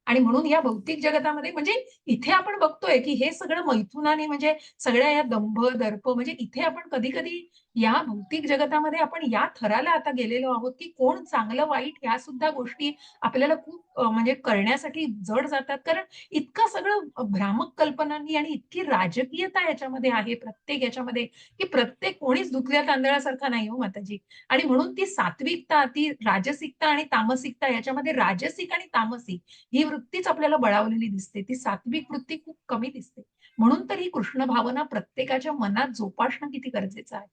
आणि म्हणून या भौतिक जगतामध्ये म्हणजे इथे आपण बघतोय, की हे सगळं मैथुनाने म्हणजे सगळ्या या दंभ, दर्प म्हणजे इथे आपण कधी-कधी या भौतिक जगतामध्ये आपण या थराला आता गेलेलो आहोत, की कोण चांगलं वाईट ह्या सुद्धा गोष्टी आपल्याला खूप म्हणजे करण्यासाठी जड जातात. कारण इतकं सगळं भ्रामक कल्पनांनी आणि इतकी राजकीयता याच्यामध्ये आहे प्रत्येक याच्यामध्ये, की प्रत्येक कोणीच धुतल्या तांदळासारखा नाही हो माताजी. आणि म्हणून ती सात्विकता, ती राजसिकता आणि तामसिकता याच्यामध्ये राजसिक आणि तामसिक ही वृत्तीच आपल्याला बळावलेली दिसते. ती सात्विक वृत्ती खूप कमी दिसते. म्हणून तर ही कृष्ण भावना प्रत्येकाच्या मनात जोपासणं किती गरजेचं आहे.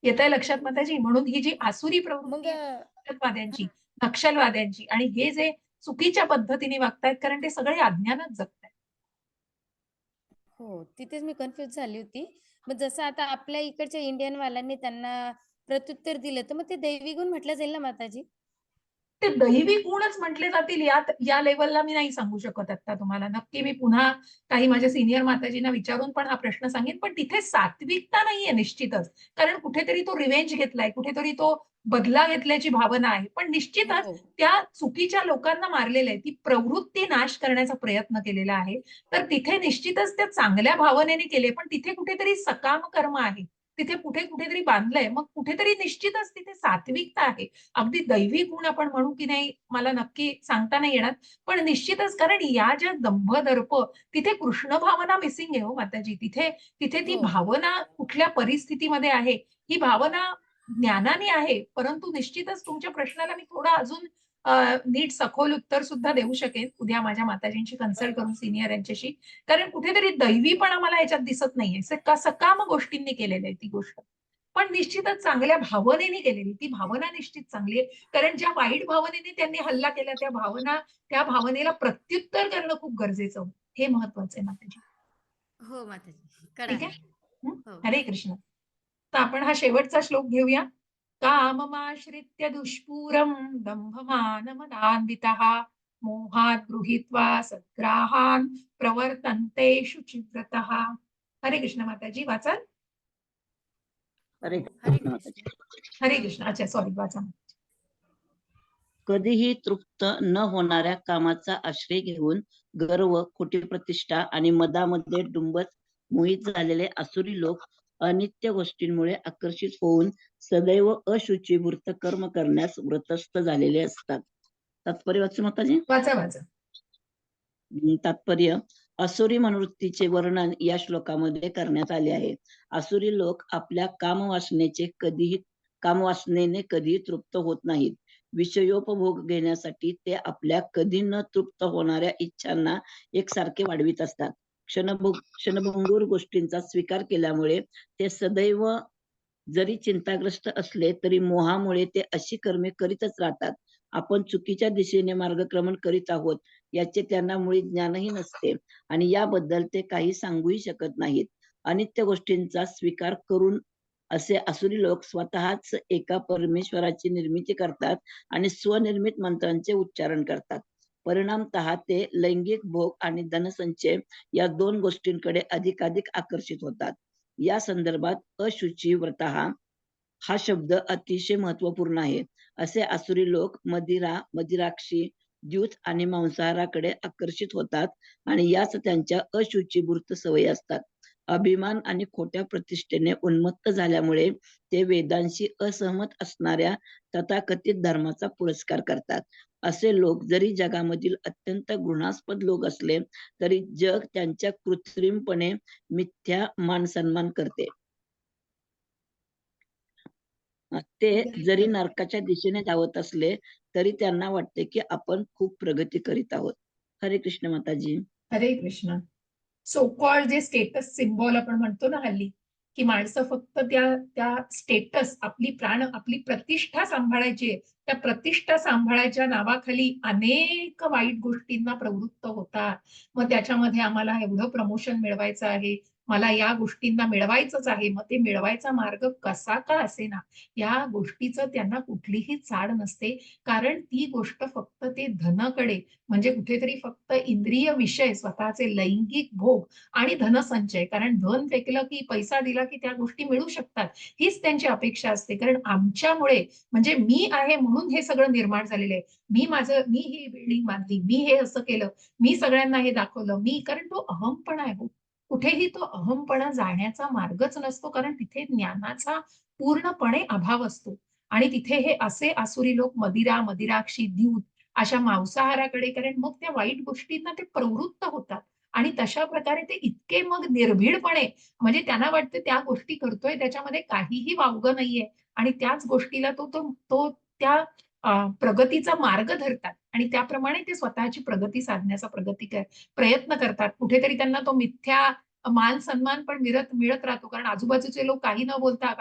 येतंय लक्षात माताजी? म्हणून ही जी आसुरी मग प्रवृत्ती आहे दहशतवाद्यांची, नक्षलवाद्यांची आणि हे जे चुकीच्या पद्धतीने वागतायत, कारण ते सगळे अज्ञानात जगतायत. हो, तिथेच मी कन्फ्यूज झाली होती. मग जसं आता आपल्या इकडच्या इंडियन वाल्यांनी त्यांना प्रत्युत्तर दिलं, तर मग ते दैवी गुण म्हटलं जाईल ना माताजी? ते दैवी गुणच म्हटले जातील या लेवलला मी नाही सांगू शकत आता तुम्हाला. नक्की मी पुन्हा काही माझ्या सिनियर माताजींना विचारून पण हा प्रश्न सांगेन. पण तिथे सात्विकता नाहीये निश्चितच. कारण कुठेतरी तो रिव्हेंज घेतलाय, कुठेतरी तो बदला घेतल्याची भावना आहे. पण निश्चितच हो त्या चुकीच्या लोकांना मारलेलं आहे, ती प्रवृत्ती नाश करण्याचा प्रयत्न केलेला आहे. तर तिथे निश्चितच त्या चांगल्या भावनेने केले, पण तिथे कुठेतरी सकाम कर्म आहे, तिथे कुठेतरी बांधलंय. मग कुठेतरी निश्चितच तिथे सात्विकता आहे. अगदी दैवी गुण आपण म्हणू की नाही मला नक्की सांगता नाही येणार, पण निश्चितच कारण या ज्या दंभ दर्प तिथे कृष्ण भावना मिसिंग आहे हो माताजी. तिथे तिथे ती हो भावना कुठल्या परिस्थितीमध्ये आहे, ही भावना ज्ञानाने आहे. परंतु निश्चितच तुमच्या प्रश्नाला मी थोडं अजून नीट सखोल उत्तर सुद्धा देऊ शकेन उद्या माझ्या माताजींशी कन्सल्ट करून सिनियर यांच्याशी. कारण कुठेतरी दैवीपणा मला याच्यात दिसत नाहीये. सकाम गोष्टींनी केलेली आहे ती गोष्ट. पण निश्चितच चांगल्या भावनेने केलेली ती भावना निश्चित चांगली आहे. कारण ज्या वाईट भावनेने त्यांनी हल्ला केला त्या भावनेला प्रत्युत्तर करणं खूप गरजेचं होतं. हे महत्वाचं आहे माताजी. हो माताजी ठीक कळालं. आहे. हं? हो हरे कृष्ण. तर आपण हा शेवटचा श्लोक घेऊया. काममाश्रित्य दुष्पूरम दंभमानमदान्वितः मोहात गृहीत्वा सद्ग्राहान् प्रवर्तन्ते शुचिव्रतः. हरे कृष्ण माताजी वाचाल. हरे हरे कृष्ण कृष्ण. माताजी. हरे कृष्ण. अच्छा सॉरी वाचा. कधीही तृप्त न होणाऱ्या कामाचा आश्रय घेऊन गर्व, खोटी प्रतिष्ठा आणि मदामध्ये डुंबत मोहित झालेले आसुरी लोक अनित्य गोष्टींमुळे आकर्षित होऊन सदैव अशुचिवृत्त कर्म करण्यास व्रतस्थ झालेले असतात. तात्पर्य वाचू माताजी. वाचा वाचा. तात्पर्य असुरी मनवृत्तीचे वर्णन या श्लोकामध्ये करण्यात आले आहे. असुरी लोक आपल्या कामवासनेने कधीही तृप्त होत नाहीत. विषयोपभोग घेण्यासाठी ते आपल्या कधी न तृप्त होणाऱ्या इच्छांना एकसारखे वाढवित असतात. क्षणभंगूर गोष्टींचा स्वीकार केल्यामुळे ते सदैव जरी चिंताग्रस्त असले तरी मोहामुळे ते अशी कर्मे करीतच राहतात. आपण चुकीच्या दिशेने मार्गक्रमण करीत आहोत याचे त्यांना मुळी ज्ञानही नसते आणि याबद्दल ते काही सांगूही शकत नाहीत. अनित्य गोष्टींचा स्वीकार करून असे आसुरी लोक स्वतःच एका परमेश्वराची निर्मिती करतात आणि स्वनिर्मित मंत्रांचे उच्चारण करतात. परिणामतः ते लैंगिक भोग आणि धनसंचय या दोन गोष्टींकडे अधिकाधिक आकर्षित होतात. या संदर्भात अशुची व्रत हा शब्द अतिशय महत्वपूर्ण आहे. असे आसुरी लोक मदिराक्षी, द्यूत आणि मांसाहाराकडे आकर्षित होतात आणि याच त्यांच्या अशुचीभूत सवयी असतात. अभिमान आणि खोट्या प्रतिष्ठेने उन्मत्त झाल्यामुळे ते वेदांशी असहमत असणाऱ्या तथाकथित धर्माचा पुरस्कार करतात. असे लोक जरी जगामधील अत्यंत घृणास्पद लोक असले तरी जग त्यांच्या कृत्रिमपणे मिथ्या मान सन्मान करते. ते जरी नरकाच्या दिशेने धावत असले तरी त्यांना वाटते की आपण खूप प्रगती करीत आहोत. हरे कृष्ण माताजी. हरे कृष्ण. सो कॉल्ड जे स्टेटस सिम्बॉल आपण म्हणतो ना हल्ली, की माणसं फक्त त्या स्टेटस आपली प्रतिष्ठा सांभाळायची आहे. त्या प्रतिष्ठा सांभाळायच्या नावाखाली अनेक वाईट गोष्टींना प्रवृत्त होतात. मग त्याच्यामध्ये आम्हाला एवढं प्रमोशन मिळवायचं आहे, मला या गोष्टींना मिळवायचंच आहे. मग ते मिळवायचा मार्ग कसा का असेना, या गोष्टीचं त्यांना कुठलीही चाड नसते. कारण ती गोष्ट फक्त ते धनाकडे म्हणजे कुठेतरी फक्त इंद्रिय विषय, स्वतःचे लैंगिक भोग आणि धनसंचय. कारण धन फेकलं की पैसा दिला की त्या गोष्टी मिळू शकतात, हीच त्यांची अपेक्षा असते. कारण आमच्यामुळे म्हणजे मी आहे म्हणून हे सगळं निर्माण झालेलं आहे. मी ही बिल्डिंग बांधली, मी हे असं केलं, मी सगळ्यांना हे दाखवलं, कारण तो अहमपणा आहे हो. कुठेही तो अहमपणा जाण्याचा मार्गच नसतो. कारण तिथे ज्ञानाचा पूर्णपणे अभाव असतो. आणि तिथे हे असे आसुरी लोक मदिराक्षी, द्यूत अशा मांसाहाराकडे, कारण मग त्या वाईट गोष्टींना ते प्रवृत्त होतात. आणि तशा प्रकारे ते इतके मग निर्भीडपणे म्हणजे त्यांना वाटतं त्या गोष्टी करतोय त्याच्यामध्ये काहीही वावगं नाहीये आणि त्याच गोष्टीला तो त्या प्रगतीचा मार्ग धरतात आणि त्याप्रमाणे ते स्वतःची प्रगती साधण्याचा प्रयत्न करतात. कुठेतरी त्यांना तो मिथ्या मान सन्मान पण मिळत राहतो. कारण आजूबाजूचे लोक काही न बोलता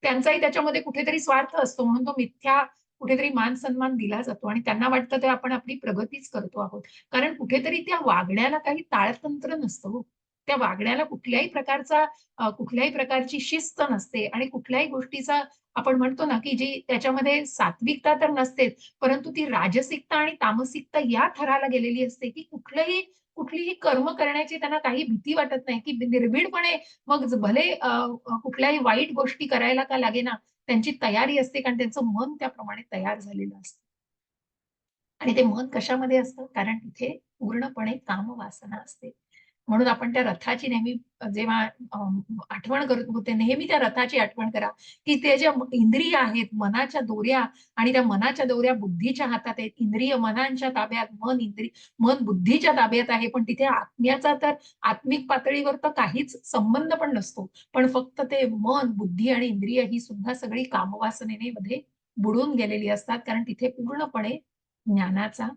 त्यांचाही त्याच्यामध्ये कुठेतरी स्वार्थ असतो म्हणून तो मिथ्या कुठेतरी मान सन्मान दिला जातो आणि त्यांना वाटतं ते आपण आपली प्रगतीच करतो आहोत. कारण कुठेतरी त्या वागण्याला काही ताळतंत्र नसतं हो. त्या वागण्याला कुठल्याही प्रकारची शिस्त नसते आणि कुठल्याही गोष्टीचा आपण म्हणतो ना, की जी त्याच्यामध्ये सात्विकता तर नसतेच, परंतु ती राजसिकता आणि तामसिकता या थराला गेलेली असते, की कुठलीही कर्म करण्याची त्यांना काही भीती वाटत नाही, की निर्भीडपणे मग भले कुठल्याही वाईट गोष्टी करायला का लागेना, त्यांची तयारी असते कारण त्यांचं मन त्याप्रमाणे तयार झालेलं असतं. आणि ते मन कशामध्ये असतं? कारण तिथे पूर्णपणे कामवासना असते. म्हणून आपण त्या रथाची नेहमी जेव्हा आठवण करत होते, नेहमी त्या रथाची आठवण करा, की ते ज्या इंद्रिय आहेत, मनाच्या दोऱ्या आणि त्या मनाच्या दोऱ्या बुद्धीच्या हातात आहेत. इंद्रिय मनांच्या ताब्यात, मन बुद्धीच्या ताब्यात आहे. पण तिथे आत्म्याचा तर आत्मिक पातळीवर तर काहीच संबंध पण नसतो. पण फक्त ते मन, बुद्धी आणि इंद्रिय ही सुद्धा सगळी कामवासनेने मध्ये बुडून गेलेली असतात. कारण तिथे पूर्णपणे ज्ञानाचा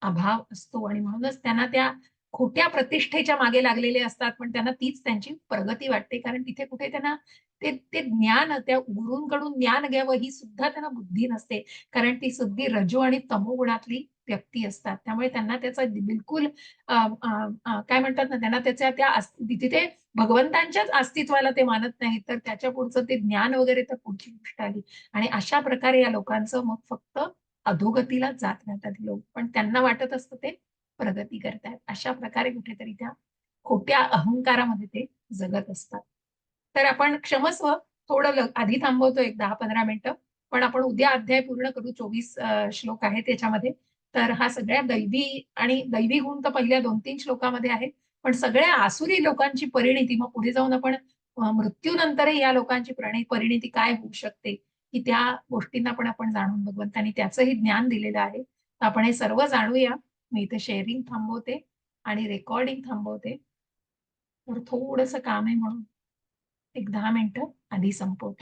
अभाव असतो आणि म्हणूनच त्यांना त्या खोट्या प्रतिष्ठेच्या मागे लागलेले असतात, पण त्यांना तीच त्यांची प्रगती वाटते. कारण तिथे कुठे त्यांना ते ते ज्ञान त्या गुरूंकडून ज्ञान घ्यावं ही सुद्धा त्यांना बुद्धी नसते. कारण ती सगळी रजो आणि तमोगुणातली व्यक्ती असतात. त्यामुळे त्यांना त्याचा बिलकुल काय म्हणतात ना, त्यांना त्याच्या तिथे भगवंतांच्याच अस्तित्वाला ते मानत नाहीत, तर त्याच्या पुढचं ते ज्ञान वगैरे तर पुढची गोष्ट आली. आणि अशा प्रकारे या लोकांचं मग फक्त अधोगतीलाच जात राहतात लोक. पण त्यांना वाटत असतं ते प्रगती करतायत. अशा प्रकारे कुठेतरी त्या खोट्या अहंकारामध्ये ते जगत असतात. तर आपण क्षमस्व थोडं आधी थांबवतो एक 10-15 मिनिटं. पण आपण उद्या अध्याय पूर्ण करू. 24 श्लोक आहेत त्याच्यामध्ये. तर हा सगळ्या दैवी आणि दैवी गुण तर पहिल्या 2-3 श्लोकामध्ये आहेत. पण सगळ्या आसुरी लोकांची परिणिती मग पुढे जाऊन आपण मृत्यूनंतरही या लोकांची परिणिती काय होऊ शकते, की त्या गोष्टींना पण आपण जाणून भगवंतांनी त्याचंही ज्ञान दिलेलं आहे. तर आपण हे सर्व जाणूया. मी इथे शेअरिंग थांबवते आणि रेकॉर्डिंग थांबवते. तर थोडंसं काम आहे म्हणून एक 10 मिनिटं आधी संपवते.